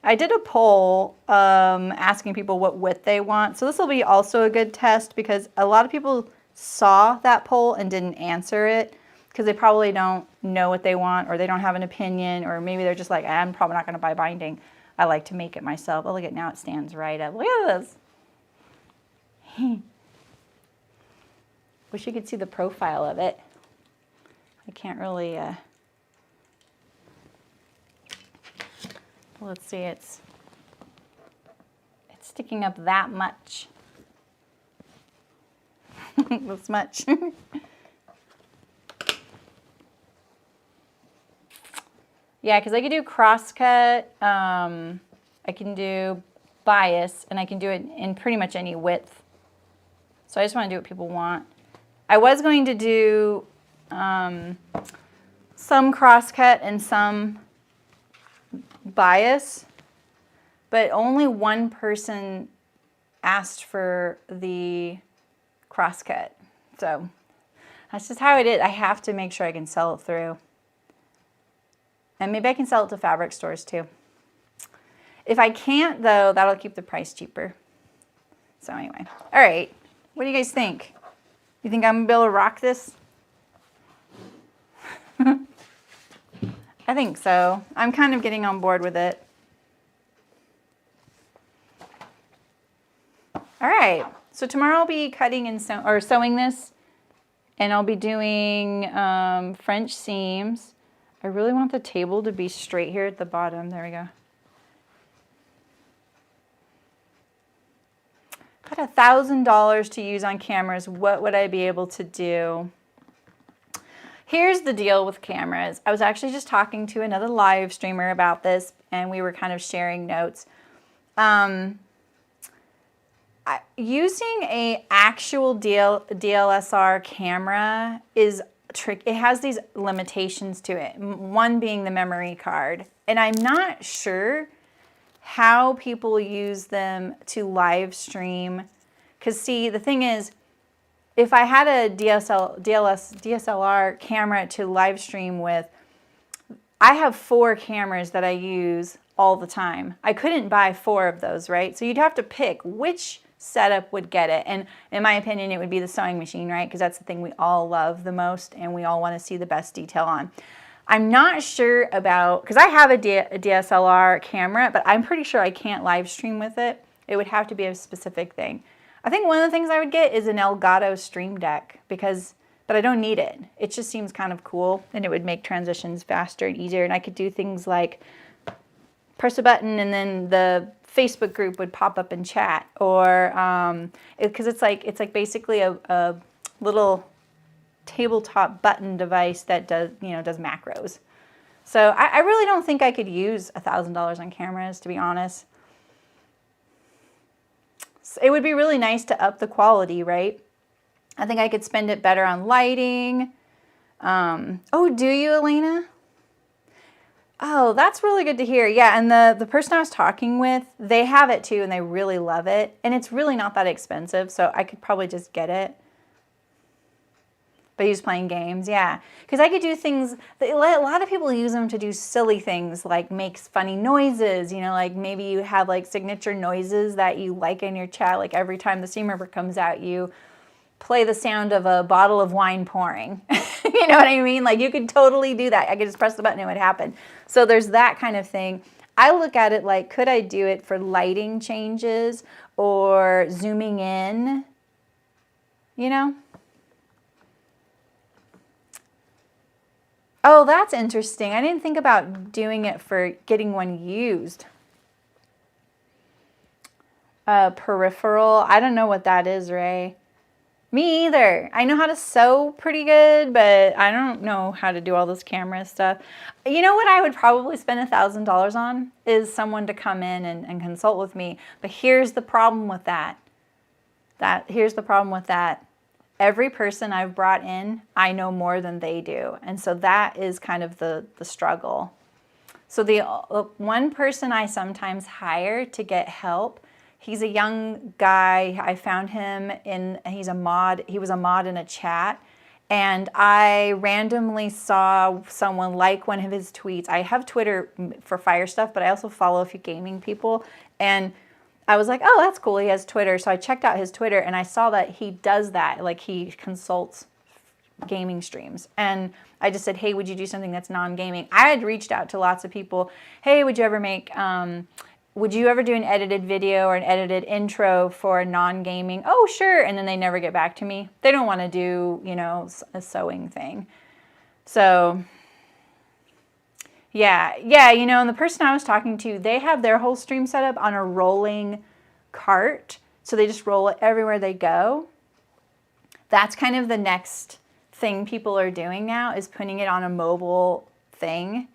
I did a poll asking people what width they want. So this will be also a good test, because a lot of people saw that poll and didn't answer it because they probably don't know what they want, or they don't have an opinion, or maybe they're just like, I'm probably not going to buy binding. I like to make it myself. Oh, look at now it stands right up. Look at this. Wish you could see the profile of it. I can't really... Let's see, it's sticking up that much. This much. Yeah, because I can do crosscut, I can do bias, and I can do it in pretty much any width. So I just want to do what people want. I was going to do some crosscut and some bias, but only one person asked for the crosscut. So that's just how it is. I have to make sure I can sell it through. And maybe I can sell it to fabric stores too. If I can't though, that'll keep the price cheaper. So anyway, all right. What do you guys think? You think I'm gonna be able to rock this? I think so. I'm kind of getting on board with it. All right. So tomorrow I'll be cutting and sewing this, and I'll be doing French seams. I really want the table to be straight here at the bottom. There we go. Got $1,000 to use on cameras. What would I be able to do? Here's the deal with cameras. I was actually just talking to another live streamer about this, and we were kind of sharing notes. Using a actual DSLR camera is tricky. It has these limitations to it. One being the memory card, and I'm not sure how people use them to live stream. Because see, the thing is, if I had a DSLR camera to live stream with, I have 4 cameras that I use all the time. I couldn't buy 4 of those, right? So you'd have to pick which setup would get it. And in my opinion, it would be the sewing machine, right? Because that's the thing we all love the most and we all want to see the best detail on. I'm not sure about, because I have a DSLR camera, but I'm pretty sure I can't live stream with it. It would have to be a specific thing. I think one of the things I would get is an Elgato Stream Deck, but I don't need it. It just seems kind of cool, and it would make transitions faster and easier, and I could do things like press a button and then the Facebook group would pop up and chat, or because it's like basically a little tabletop button device that does macros. So I really don't think I could use $1,000 on cameras, to be honest. It would be really nice to up the quality, right? I think I could spend it better on lighting. Oh, do you, Elena? Oh, that's really good to hear. Yeah, and the person I was talking with, they have it too, and they really love it. And it's really not that expensive, so I could probably just get it. But he's playing games, yeah. Because I could do things, a lot of people use them to do silly things, like make funny noises, like maybe you have like signature noises that you like in your chat, like every time the seam ripper comes out, you play the sound of a bottle of wine pouring. You know what I mean? Like you could totally do that. I could just press the button and it would happen. So there's that kind of thing. I look at it like, could I do it for lighting changes or zooming in, Oh, that's interesting. I didn't think about doing it for getting one used. Peripheral. I don't know what that is, Ray. Me either. I know how to sew pretty good, but I don't know how to do all this camera stuff. You know what I would probably spend $1,000 on is someone to come in and consult with me. But here's the problem with that. Here's the problem with that. Every person I've brought in, I know more than they do. And so that is kind of the struggle. So the one person I sometimes hire to get help, he's a young guy. I found him he was a mod in a chat. And I randomly saw someone like one of his tweets. I have Twitter for fire stuff, but I also follow a few gaming people. And I was like, oh, that's cool. He has Twitter. So I checked out his Twitter and I saw that he does that. Like he consults gaming streams. And I just said, hey, would you do something that's non-gaming? I had reached out to lots of people. Hey, would you ever do an edited video or an edited intro for a non-gaming? Oh, sure. And then they never get back to me. They don't want to do, a sewing thing. So yeah, and the person I was talking to, they have their whole stream set up on a rolling cart. So they just roll it everywhere they go. That's kind of the next thing people are doing now, is putting it on a mobile thing.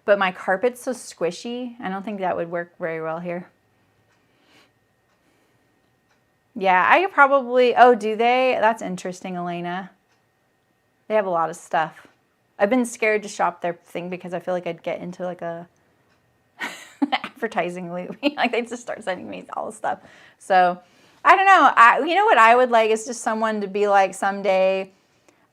But my carpet's so squishy, I don't think that would work very well here. Yeah, I could probably, oh, do they? That's interesting, Elena. They have a lot of stuff. I've been scared to shop their thing because I feel like I'd get into like a advertising loop. Like they just start sending me all this stuff. So I don't know. You know what I would like is just someone to be like someday,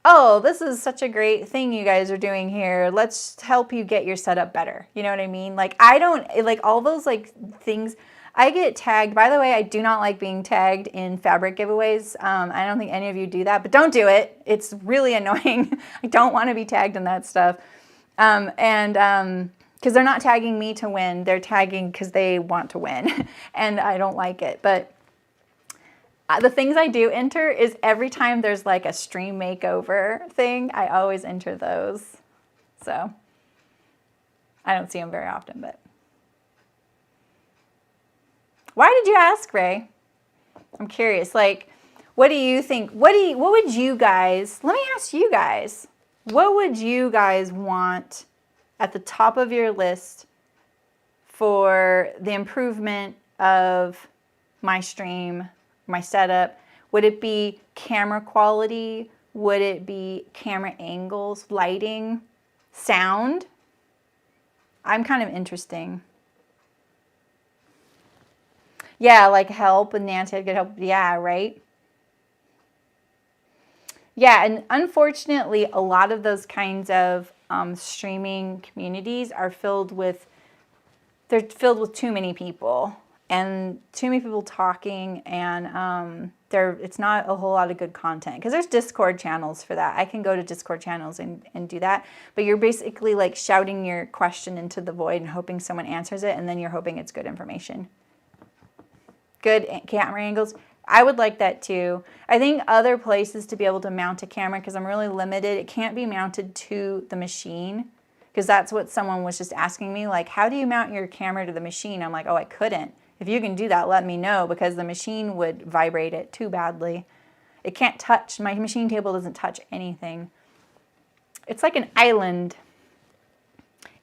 oh, this is such a great thing you guys are doing here. Let's help you get your setup better. You know what I mean? Like I don't like all those like things. I get tagged. By the way, I do not like being tagged in fabric giveaways. I don't think any of you do that, but don't do it. It's really annoying. I don't want to be tagged in that stuff. Because they're not tagging me to win. They're tagging because they want to win. And I don't like it. But the things I do enter is every time there's like a stream makeover thing, I always enter those. So I don't see them very often, but. Why did you ask, Ray? I'm curious. Like, what do you think? What would you guys, let me ask you guys, what would you guys want at the top of your list for the improvement of my stream, my setup? Would it be camera quality? Would it be camera angles, lighting, sound? I'm kind of interesting. Yeah, like help, and Nancy had good help. Yeah, right? Yeah, and unfortunately, a lot of those kinds of streaming communities are filled with, they're filled with too many people and too many people talking, and it's not a whole lot of good content, because there's Discord channels for that. I can go to Discord channels and do that, but you're basically like shouting your question into the void and hoping someone answers it, and then you're hoping it's good information. Good camera angles. I would like that too. I think other places to be able to mount a camera, because I'm really limited, it can't be mounted to the machine, because that's what someone was just asking me, like, how do you mount your camera to the machine? I'm like, oh, I couldn't. If you can do that, let me know, because the machine would vibrate it too badly. It can't touch, my machine table doesn't touch anything. It's like an island,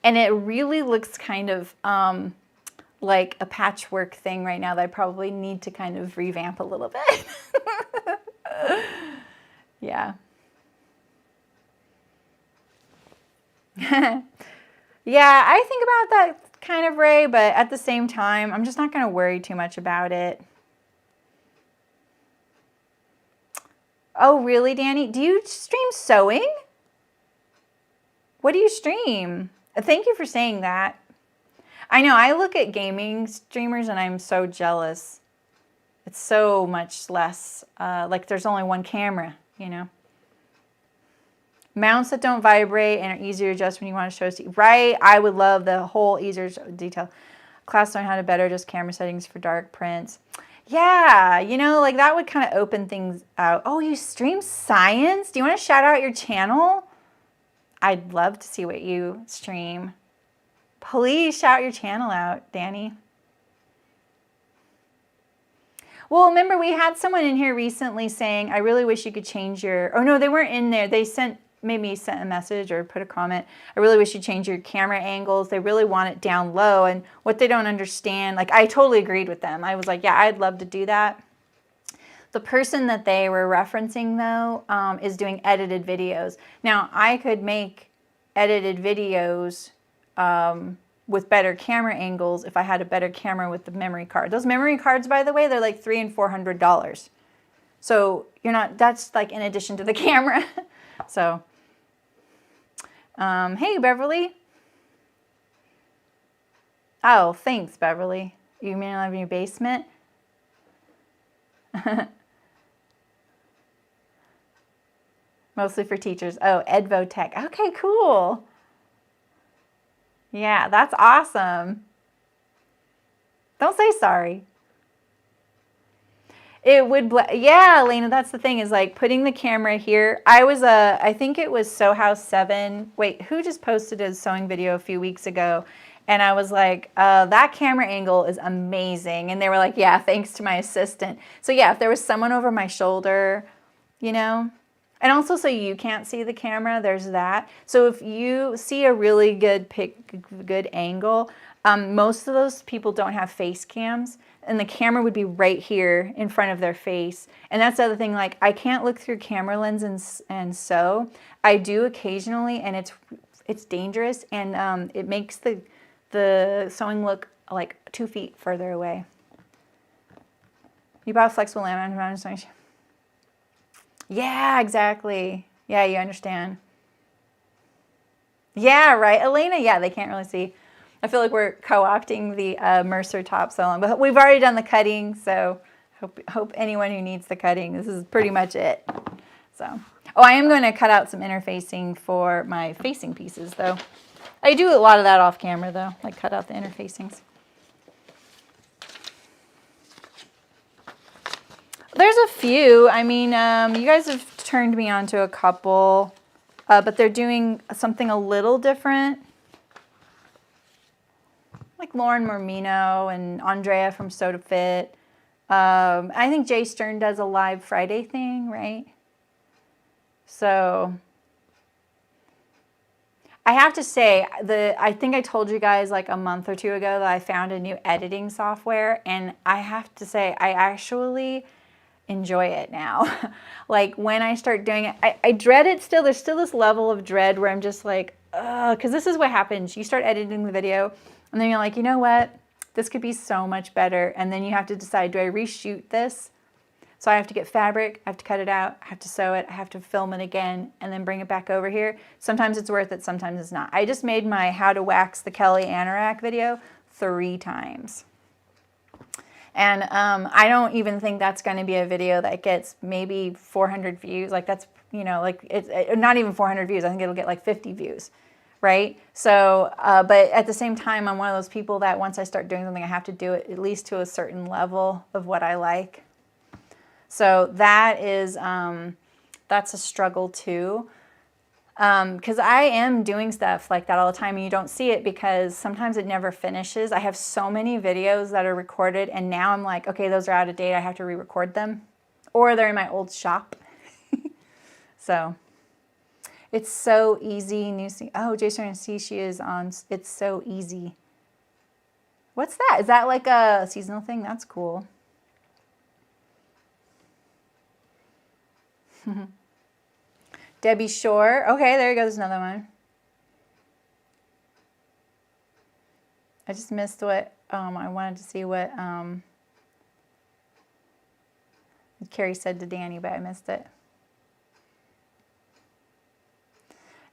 and it really looks kind of like a patchwork thing right now that I probably need to kind of revamp a little bit. Yeah. Yeah, I think about that kind of, Ray, but at the same time, I'm just not going to worry too much about it. Oh, really, Danny? Do you stream sewing? What do you stream? Thank you for saying that. I know, I look at gaming streamers and I'm so jealous. It's so much less, like there's only one camera, you know. Mounts that don't vibrate and are easier to adjust when you want to show. Right, I would love the whole easier detail. Class learn how to better adjust camera settings for dark prints. Yeah, you know, like that would kind of open things out. Oh, you stream science? Do you want to shout out your channel? I'd love to see what you stream. Please shout your channel out, Danny. Well, remember we had someone in here recently saying, I really wish you could change your, oh no, they weren't in there. They maybe sent a message or put a comment. I really wish you change your camera angles. They really want it down low. And what they don't understand, like I totally agreed with them. I was like, yeah, I'd love to do that. The person that they were referencing though is doing edited videos. Now I could make edited videos with better camera angles if I had a better camera with the memory card. Those memory cards, by the way, they're like $300 and $400. So you're not, that's like in addition to the camera. So, hey, Beverly. Oh, thanks, Beverly. You mean I live in your basement? Mostly for teachers. Oh, Edvotech. Okay, cool. Yeah, that's awesome. Don't say sorry. It would, yeah, Elena, that's the thing, is like putting the camera here. I think it was Sew House 7. Wait, who just posted a sewing video a few weeks ago? And I was like, that camera angle is amazing. And they were like, yeah, thanks to my assistant. So yeah, if there was someone over my shoulder, you know, and also so you can't see the camera, there's that. So if you see a really good good angle, most of those people don't have face cams, and the camera would be right here in front of their face. And that's the other thing, like I can't look through camera lens and sew. I do occasionally, and it's dangerous, and it makes the sewing look like 2 feet further away. You bought a flexible laminate. Yeah, exactly. Yeah, you understand. Yeah, right, Elena? Yeah, they can't really see. I feel like we're co-opting the Mercer top so long, but we've already done the cutting, so hope anyone who needs the cutting, this is pretty much it. So, oh, I am going to cut out some interfacing for my facing pieces, though. I do a lot of that off camera, though, like cut out the interfacings. There's a few. I mean, you guys have turned me on to a couple, but they're doing something a little different. Like Lauren Mormino and Andrea from Soda Fit. I think Jay Stern does a live Friday thing, right? So I have to say, I think I told you guys like a month or two ago that I found a new editing software, and I have to say I actually enjoy it now. Like when I start doing it, I dread it still. There's still this level of dread where I'm just like, because this is what happens. You start editing the video, and then you're like, you know what? This could be so much better. And then you have to decide, do I reshoot this? So I have to get fabric, I have to cut it out, I have to sew it, I have to film it again, and then bring it back over here. Sometimes it's worth it, sometimes it's not. I just made my how to wax the Kelly anorak video 3 times. And I don't even think that's going to be a video that gets maybe 400 views. Like that's, you know, like it's not even 400 views. I think it'll get like 50 views. Right? So, but at the same time, I'm one of those people that once I start doing something, I have to do it at least to a certain level of what I like. So that is, that's a struggle too. Because I am doing stuff like that all the time and you don't see it because sometimes it never finishes. I have so many videos that are recorded and now I'm like, okay, those are out of date. I have to re-record them or they're in my old shop. So. It's so easy. Oh, Jason and see she is on. It's so easy. What's that? Is that like a seasonal thing? That's cool. Debbie Shore. Okay, there goes another one. I just missed what I wanted to see what Carrie said to Danny, but I missed it.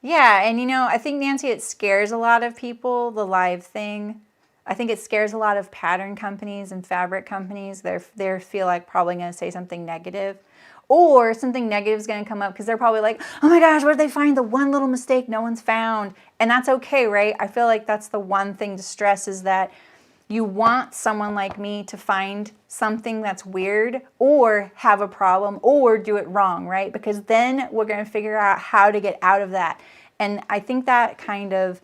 Yeah, and you know, I think, Nancy, it scares a lot of people, the live thing. I think it scares a lot of pattern companies and fabric companies. They feel like probably going to say something negative. Or something negative is going to come up because they're probably like, oh my gosh, what if they find the one little mistake no one's found? And that's okay, right? I feel like that's the one thing to stress is that you want someone like me to find something that's weird or have a problem or do it wrong, right? Because then we're going to figure out how to get out of that. And I think that kind of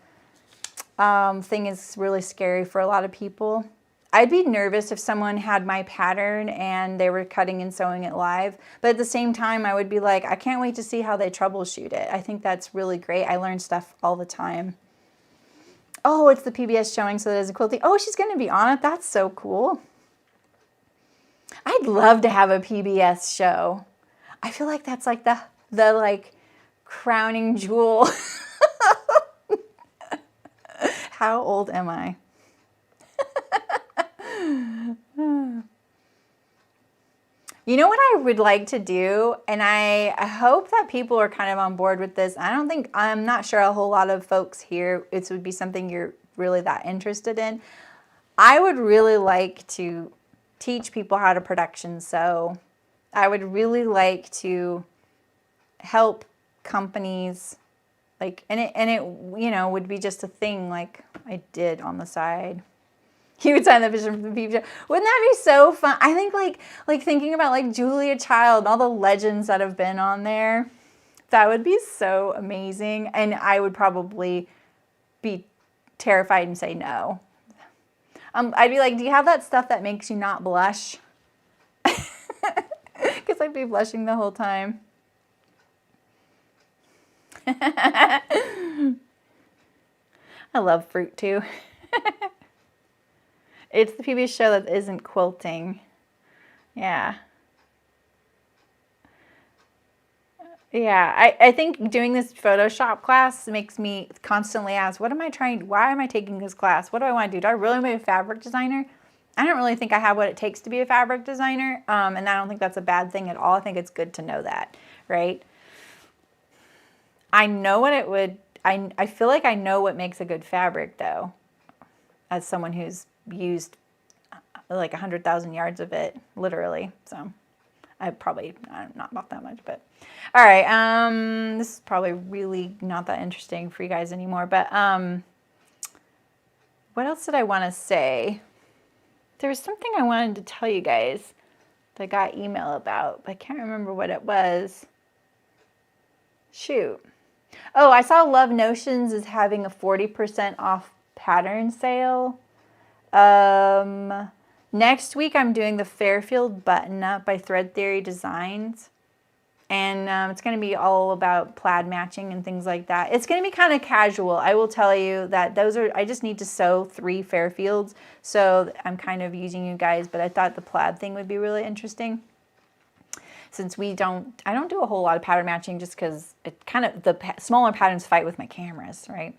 thing is really scary for a lot of people. I'd be nervous if someone had my pattern and they were cutting and sewing it live. But at the same time, I would be like, I can't wait to see how they troubleshoot it. I think that's really great. I learn stuff all the time. Oh, it's the PBS showing, so there's a quilting. Oh, she's going to be on it. That's so cool. I'd love to have a PBS show. I feel like that's like the like crowning jewel. How old am I? You know what I would like to do, and I hope that people are kind of on board with this. I'm not sure a whole lot of folks here, it would be something you're really that interested in. I would really like to teach people how to production sew. I would really like to help companies, like, and it you know, would be just a thing like I did on the side. You would sign the vision for the peep show. Wouldn't that be so fun? I think like thinking about like Julia Child and all the legends that have been on there. That would be so amazing. And I would probably be terrified and say no. I'd be like, do you have that stuff that makes you not blush? Because I'd be blushing the whole time. I love fruit too. It's the PBS show that isn't quilting. Yeah. Yeah, I think doing this Photoshop class makes me constantly ask, why am I taking this class? What do I want to do? Do I really want to be a fabric designer? I don't really think I have what it takes to be a fabric designer, and I don't think that's a bad thing at all. I think it's good to know that, right? I know what it would, I feel like I know what makes a good fabric though. as someone who's used like 100,000 yards of it, literally. So I'm not bought that much, but all right. This is probably really not that interesting for you guys anymore, but what else did I want to say? There was something I wanted to tell you guys that I got email about, but I can't remember what it was. Shoot. Oh, I saw Love Notions is having a 40% off pattern sale. Next week I'm doing the Fairfield Button Up by Thread Theory Designs. And it's going to be all about plaid matching and things like that. It's going to be kind of casual. I will tell you that I just need to sew 3 Fairfields. So I'm kind of using you guys, but I thought the plaid thing would be really interesting. Since I don't do a whole lot of pattern matching just because it kind of, the smaller patterns fight with my cameras, right?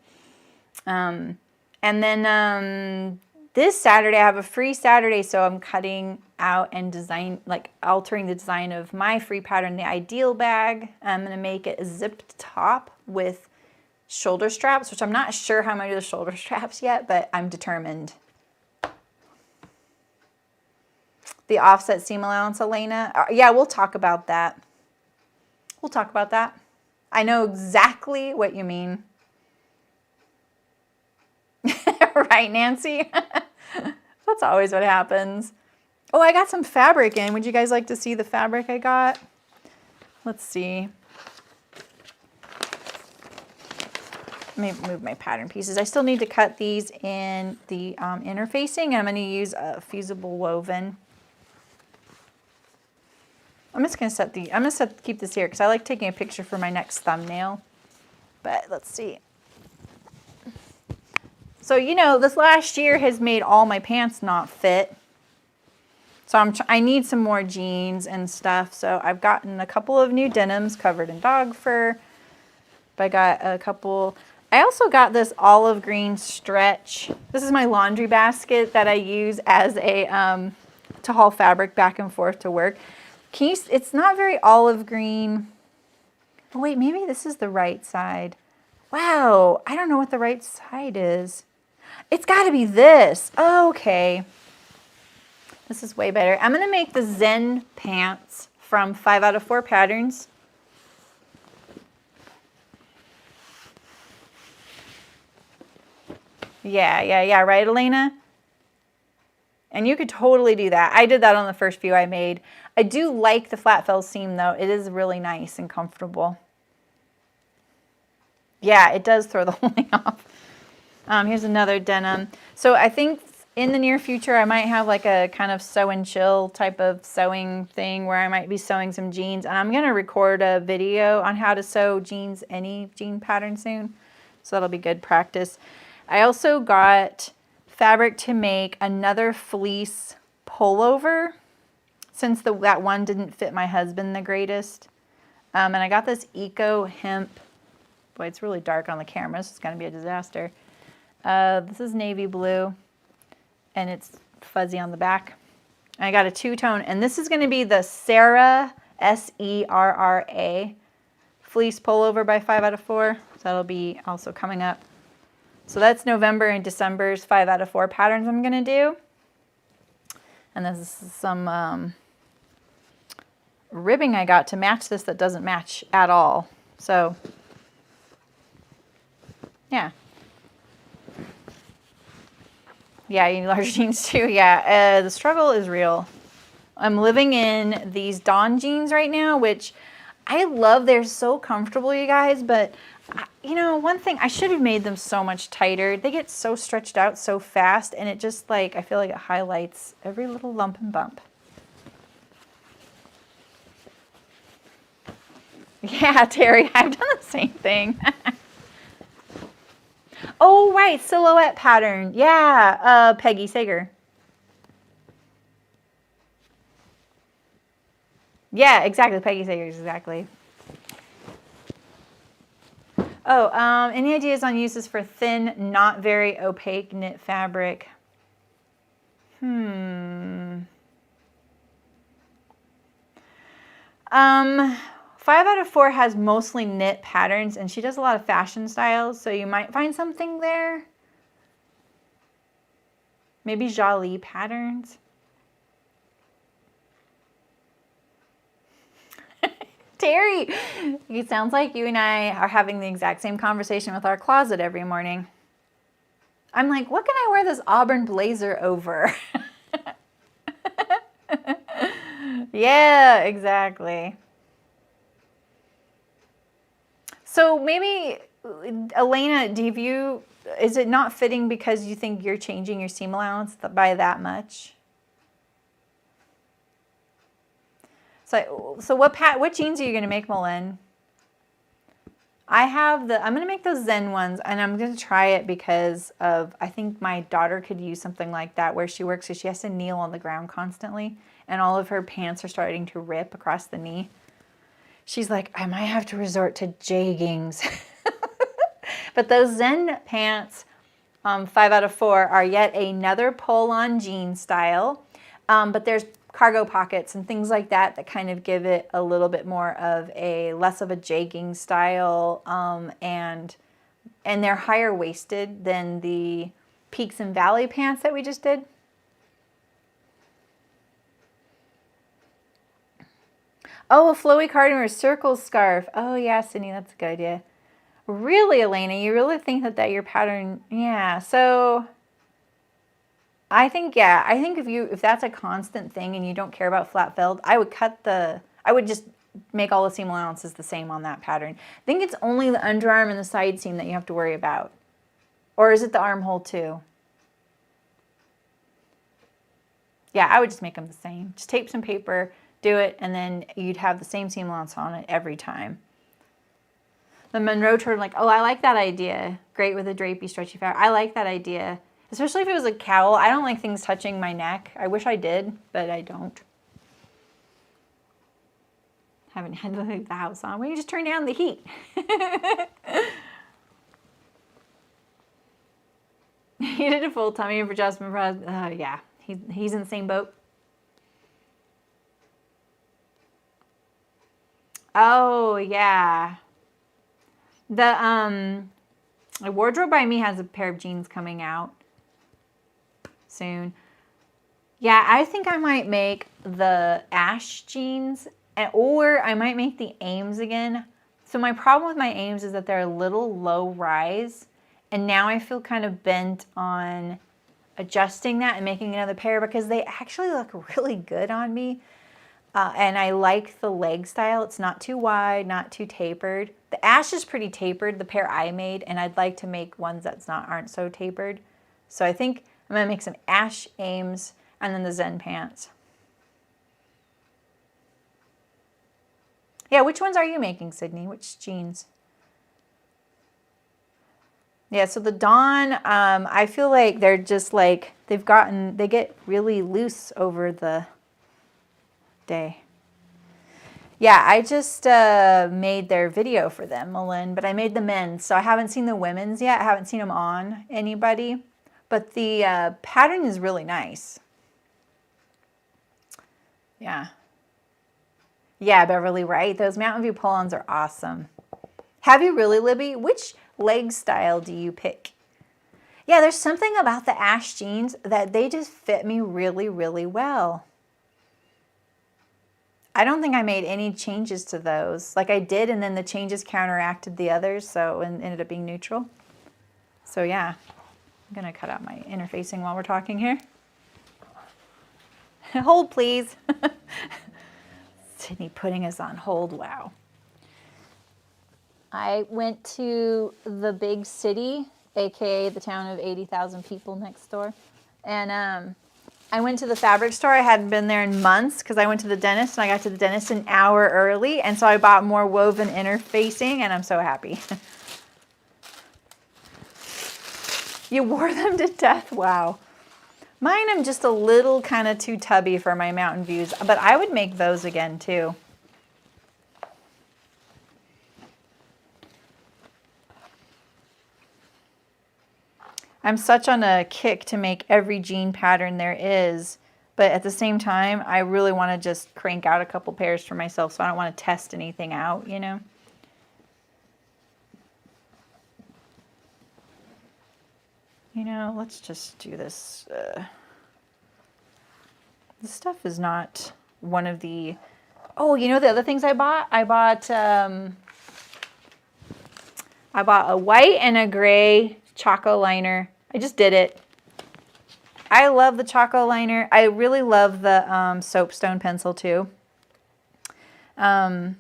And then this Saturday, I have a free Saturday, so I'm cutting out and altering the design of my free pattern, the Ideal bag. I'm going to make it a zipped top with shoulder straps, which I'm not sure how I'm going to do the shoulder straps yet, but I'm determined. The offset seam allowance, Elena. Yeah, we'll talk about that. We'll talk about that. I know exactly what you mean. Right, Nancy? That's always what happens. Oh, I got some fabric in. Would you guys like to see the fabric I got? Let's see. Let me move my pattern pieces. I still need to cut these in the interfacing. I'm going to use a fusible woven. I'm just going to keep this here because I like taking a picture for my next thumbnail. But let's see. So, you know, this last year has made all my pants not fit. So I need some more jeans and stuff. So I've gotten a couple of new denims covered in dog fur. But I got a couple. I also got this olive green stretch. This is my laundry basket that I use as a to haul fabric back and forth to work. It's not very olive green. Oh wait, maybe this is the right side. Wow, I don't know what the right side is. It's got to be this. Oh, okay. This is way better. I'm going to make the Zen pants from 5 out of 4 patterns. Yeah, right, Elena? And you could totally do that. I did that on the first few I made. I do like the flat fell seam, though. It is really nice and comfortable. Yeah, it does throw the whole thing off. Here's another denim. So I think in the near future, I might have like a kind of sew and chill type of sewing thing where I might be sewing some jeans. And I'm going to record a video on how to sew jeans, any jean pattern soon. So that'll be good practice. I also got fabric to make another fleece pullover since that one didn't fit my husband the greatest. And I got this Eco Hemp. Boy, it's really dark on the camera. This is going to be a disaster. This is navy blue, and it's fuzzy on the back. I got a 2-tone, and this is going to be the Serra, S-E-R-R-A, fleece pullover by 5 out of 4. So that'll be also coming up. So that's November and December's 5 out of 4 patterns I'm going to do. And this is some ribbing I got to match this that doesn't match at all. So, yeah. Yeah, you need large jeans too. Yeah, the struggle is real. I'm living in these Dawn jeans right now, which I love. They're so comfortable, you guys. But, you know, one thing, I should have made them so much tighter. They get so stretched out so fast, and it just, like, I feel like it highlights every little lump and bump. Yeah, Terry, I've done the same thing. Oh, right, silhouette pattern. Yeah, Peggy Sager. Yeah, exactly, Peggy Sager, exactly. Oh, any ideas on uses for thin, not very opaque knit fabric? 5 out of 4 has mostly knit patterns, and she does a lot of fashion styles, so you might find something there. Maybe Jolie Patterns. Terry, it sounds like you and I are having the exact same conversation with our closet every morning. I'm like, what can I wear this auburn blazer over? Yeah, exactly. So maybe, Elena, is it not fitting because you think you're changing your seam allowance by that much? So what jeans are you going to make, Malin? I'm going to make those Zen ones, and I'm going to try it because I think my daughter could use something like that where she works, so she has to kneel on the ground constantly, and all of her pants are starting to rip across the knee. She's like, I might have to resort to jeggings. But those Zen pants, 5 out of 4, are yet another pull-on jean style, but there's cargo pockets and things like that kind of give it a little bit more of less of a jegging style, and they're higher waisted than the Peaks and Valley pants that we just did. Oh, a flowy cardigan or a circle scarf. Oh yeah, Sydney, that's a good idea. Really, Elena, you really think that your pattern, yeah, so I think if that's a constant thing and you don't care about flat felled, I would just make all the seam allowances the same on that pattern. I think it's only the underarm and the side seam that you have to worry about. Or is it the armhole too? Yeah, I would just make them the same. Just tape some paper, do it, and then you'd have the same seam allowance on it every time. The Monroe turn, like, oh, I like that idea. Great with a drapey, stretchy fabric. I like that idea. Especially if it was a cowl. I don't like things touching my neck. I wish I did, but I don't. Haven't had to leave the house on. Well, you just turn down the heat. He did a full tummy for Justin. Yeah, he's in the same boat. Oh, yeah. The Wardrobe by Me has a pair of jeans coming out soon. Yeah, I think I might make the Ash jeans, or I might make the Ames again. So my problem with my Ames is that they're a little low rise, and now I feel kind of bent on adjusting that and making another pair because they actually look really good on me. And I like the leg style. It's not too wide, not too tapered. The Ash is pretty tapered, the pair I made, and I'd like to make ones that aren't so tapered. So I think I'm going to make some Ash Ames and then the Zen pants. Yeah, which ones are you making, Sydney? Which jeans? Yeah, so the Dawn, I feel like they're just like, they get really loose over the day. Yeah, I just made their video for them, Malin, but I made the men's, so I haven't seen the women's yet. I haven't seen them on anybody, but the pattern is really nice. Yeah. Yeah, Beverly, right? Those Mountain View pull-ons are awesome. Have you really, Libby? Which leg style do you pick? Yeah, there's something about the Ash jeans that they just fit me really, really well. I don't think I made any changes to those. Like I did, and then the changes counteracted the others, so it ended up being neutral. So yeah, I'm gonna cut out my interfacing while we're talking here. Hold, please. Sydney putting us on hold, wow. I went to the big city, aka the town of 80,000 people next door, and I went to the fabric store. I hadn't been there in months because I went to the dentist, and I got to the dentist an hour early, and so I bought more woven interfacing, and I'm so happy. You wore them to death? Wow. Mine I'm just a little kind of too tubby for my Mountain Views, but I would make those again too. I'm such on a kick to make every jean pattern there is, but at the same time, I really want to just crank out a couple pairs for myself, so I don't want to test anything out, you know? You know, let's just do this. This stuff is not one of the... Oh, you know the other things I bought? I bought a white and a gray Chaco liner. I just did it. I love the Chaco liner. I really love the soapstone pencil too. And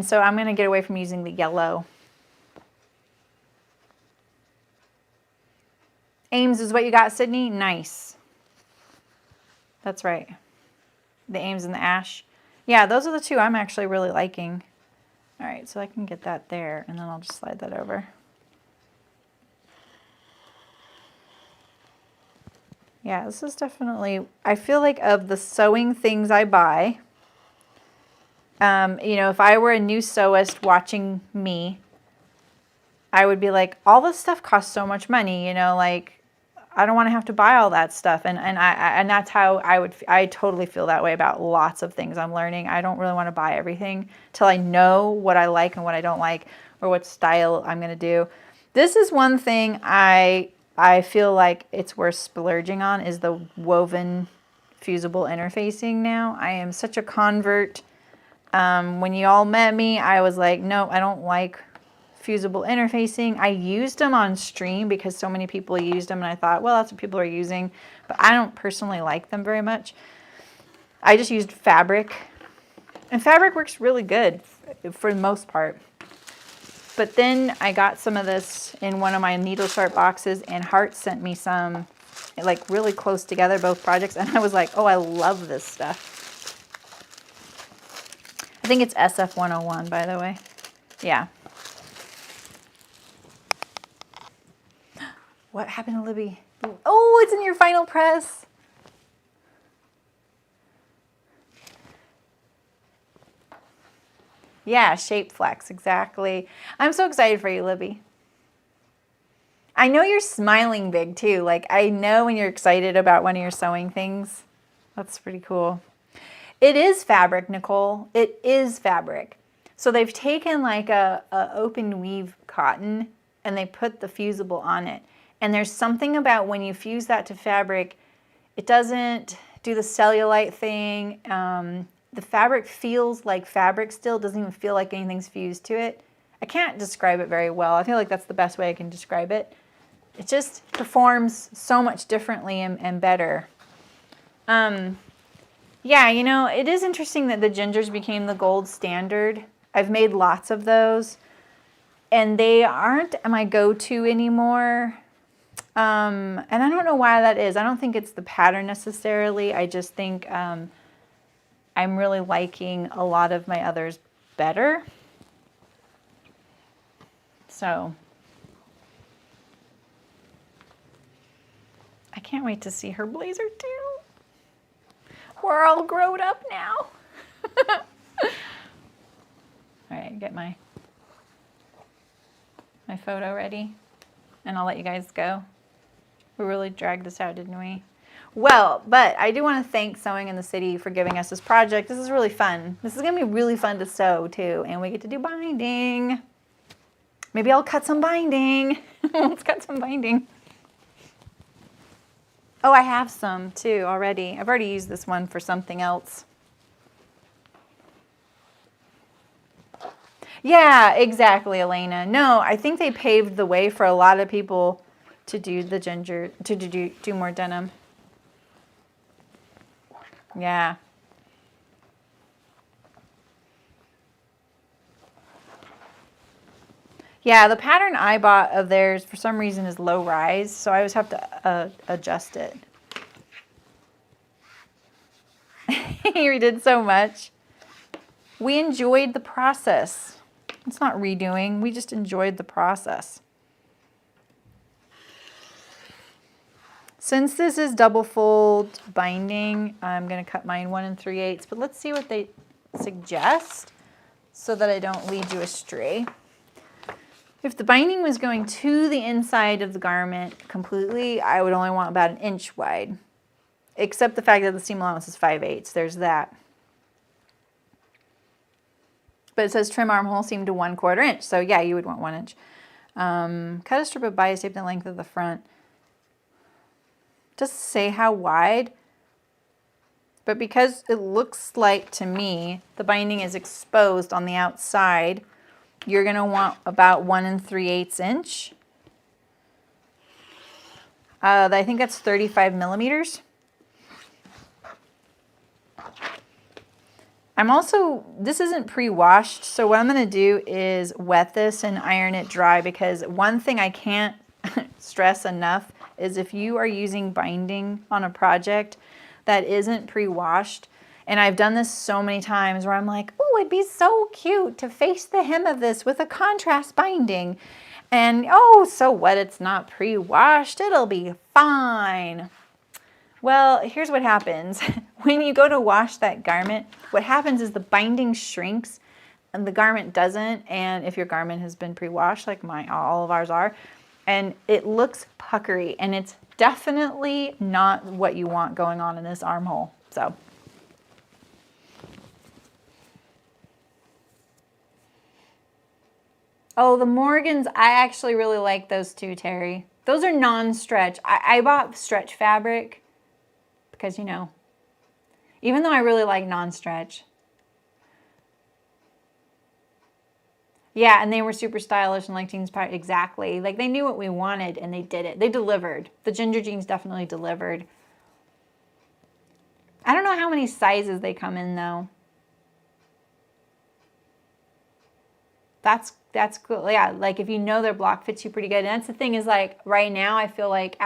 so I'm going to get away from using the yellow. Ames is what you got, Sydney? Nice. That's right. The Ames and the Ash. Yeah, those are the two I'm actually really liking. All right, so I can get that there, and then I'll just slide that over. Yeah, this is definitely, I feel like of the sewing things I buy, you know, if I were a new sewist watching me, I would be like, all this stuff costs so much money, you know, like, I don't want to have to buy all that stuff. And that's how I totally feel that way about lots of things I'm learning. I don't really want to buy everything till I know what I like and what I don't like, or what style I'm going to do. This is one thing I feel like it's worth splurging on, is the woven fusible interfacing now. I am such a convert. When you all met me, I was like, no, I don't like fusible interfacing. I used them on stream because so many people used them, and I thought, well, that's what people are using, but I don't personally like them very much. I just used fabric, and fabric works really good for the most part. But then I got some of this in one of my needle sharp boxes, and Heart sent me some, like, really close together, both projects, and I was like, oh, I love this stuff. I think it's SF 101, by the way. Yeah. What happened to Libby? Oh, it's in your final press. Yeah, shape flex, exactly. I'm so excited for you, Libby. I know you're smiling big too. Like, I know when you're excited about one of your sewing things. That's pretty cool. It is fabric, Nicole. It is fabric. So they've taken like a open weave cotton, and they put the fusible on it. And there's something about when you fuse that to fabric, it doesn't do the cellulite thing. The fabric feels like fabric still, doesn't even feel like anything's fused to it. I can't describe it very well. I feel like that's the best way I can describe it. It just performs so much differently and better. Yeah, you know, it is interesting that the gingers became the gold standard. I've made lots of those, and they aren't my go-to anymore. And I don't know why that is. I don't think it's the pattern necessarily. I just think I'm really liking a lot of my others better. So I can't wait to see her blazer too. We're all grown up now. All right, get my photo ready, and I'll let you guys go. We really dragged this out, didn't we? Well, but I do want to thank Sewing in the City for giving us this project. This is really fun. This is going to be really fun to sew too, and we get to do binding. Maybe I'll cut some binding. Let's cut some binding. Oh, I have some too already. I've already used this one for something else. Yeah, exactly, Elena. No, I think they paved the way for a lot of people to do the ginger, to do more denim. Yeah. Yeah, the pattern I bought of theirs for some reason is low rise, so I always have to adjust it. You did so much. We enjoyed the process. It's not redoing, we just enjoyed the process. Since this is double fold binding, I'm going to cut mine 1 3/8, but let's see what they suggest so that I don't lead you astray. If the binding was going to the inside of the garment completely, I would only want about 1 inch wide, except the fact that the seam allowance is 5/8. There's that. But it says trim armhole seam to 1/4 inch. So yeah, you would want 1 inch. Cut a strip of bias tape the length of the front. Does it say how wide? But because it looks like, to me, the binding is exposed on the outside, you're going to want about 1 3/8 inch. I think that's 35 millimeters. This isn't pre-washed, so what I'm going to do is wet this and iron it dry, because one thing I can't stress enough is if you are using binding on a project that isn't pre-washed, and I've done this so many times where I'm like, oh, it'd be so cute to face the hem of this with a contrast binding. And oh, so what? It's not pre-washed. It'll be fine. Well, here's what happens. When you go to wash that garment, what happens is the binding shrinks and the garment doesn't. And if your garment has been pre-washed, like all of ours are, and it looks puckery, and it's definitely not what you want going on in this armhole. So. Oh, the Morgans, I actually really like those too, Terry. Those are non-stretch. I bought stretch fabric because, you know, even though I really like non-stretch. Yeah, and they were super stylish and like jeans, exactly. Like they knew what we wanted and they did it. They delivered. The ginger jeans definitely delivered. I don't know how many sizes they come in though. That's cool. Yeah, like if you know their block fits you pretty good. And that's the thing is, like right now I feel like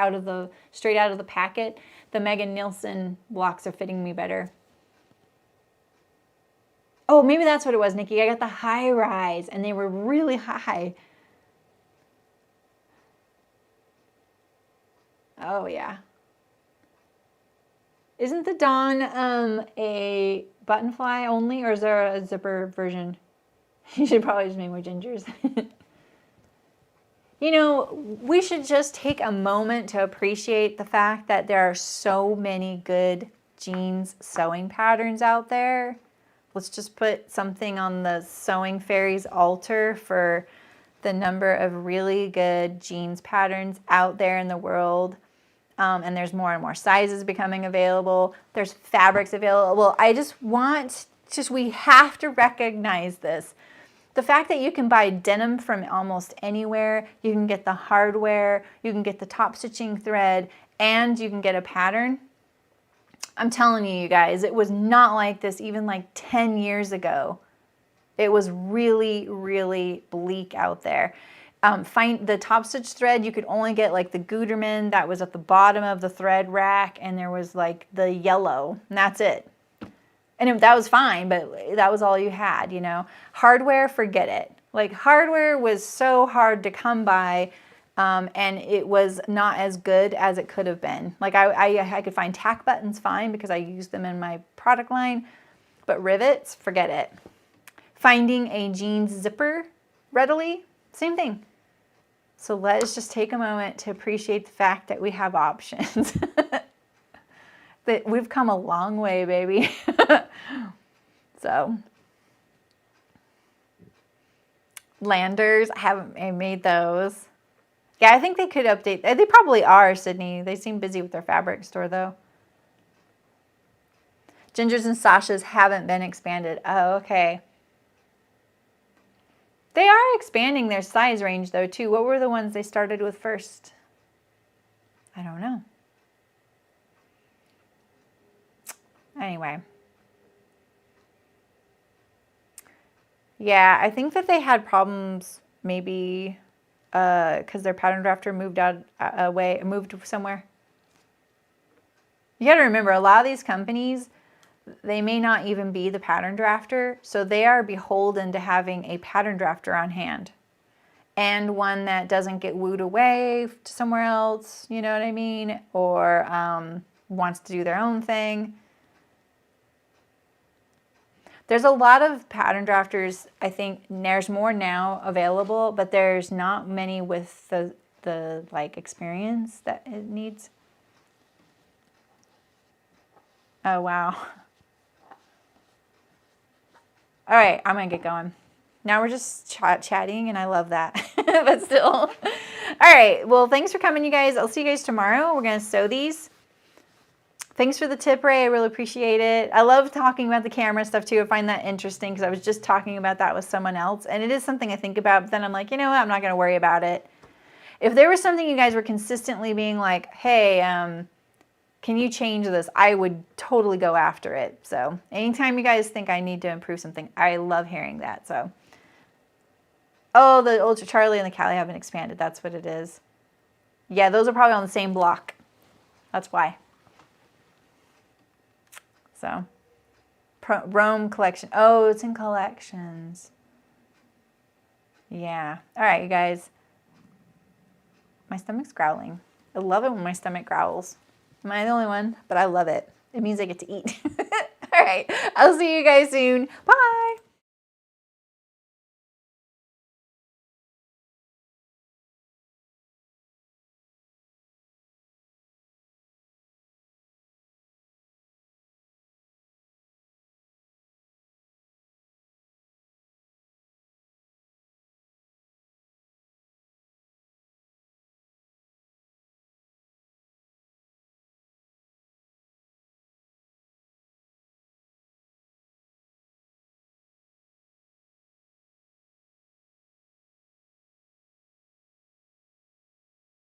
straight out of the packet, the Megan Nielsen blocks are fitting me better. Oh, maybe that's what it was, Nikki. I got the high rise and they were really high. Oh yeah. Isn't the Dawn a button fly only, or is there a zipper version? You should probably just make more gingers. You know, we should just take a moment to appreciate the fact that there are so many good jeans sewing patterns out there. Let's just put something on the Sewing Fairies altar for the number of really good jeans patterns out there in the world. And there's more and more sizes becoming available. There's fabrics available. We have to recognize this. The fact that you can buy denim from almost anywhere, you can get the hardware, you can get the top stitching thread, and you can get a pattern. I'm telling you guys, it was not like this even like 10 years ago. It was really, really bleak out there. Find the top stitch thread, you could only get like the Gutermann that was at the bottom of the thread rack, and there was like the yellow, and that's it. And that was fine, but that was all you had, you know. Hardware, forget it. Like hardware was so hard to come by, and it was not as good as it could have been. Like I could find tack buttons fine because I use them in my product line, but rivets, forget it. Finding a jeans zipper readily, same thing. So let's just take a moment to appreciate the fact that we have options. That we've come a long way, baby. So, Landers, I made those. Yeah, I think they could update. They probably are, Sydney. They seem busy with their fabric store, though. Gingers and Sashas haven't been expanded. Oh, okay. They are expanding their size range, though, too. What were the ones they started with first? I don't know. Anyway. Yeah, I think that they had problems maybe because their pattern drafter moved somewhere. You got to remember, a lot of these companies, they may not even be the pattern drafter, so they are beholden to having a pattern drafter on hand and one that doesn't get wooed away to somewhere else, you know what I mean, or wants to do their own thing. There's a lot of pattern drafters, I think there's more now available, but there's not many with the like experience that it needs. Oh, wow. All right, I'm going to get going. Now we're just chatting, and I love that. But still. All right, well, thanks for coming, you guys. I'll see you guys tomorrow. We're going to sew these. Thanks for the tip, Ray. I really appreciate it. I love talking about the camera stuff too. I find that interesting because I was just talking about that with someone else. And it is something I think about, but then I'm like, you know what? I'm not going to worry about it. If there was something you guys were consistently being like, hey, can you change this? I would totally go after it. So anytime you guys think I need to improve something, I love hearing that. So, oh, the Ultra Charlie and the Cali haven't expanded. That's what it is. Yeah, those are probably on the same block. That's why. So, Rome collection. Oh, it's in collections. Yeah. All right, you guys. My stomach's growling. I love it when my stomach growls. Am I the only one? But I love it. It means I get to eat. All right. I'll see you guys soon. Bye.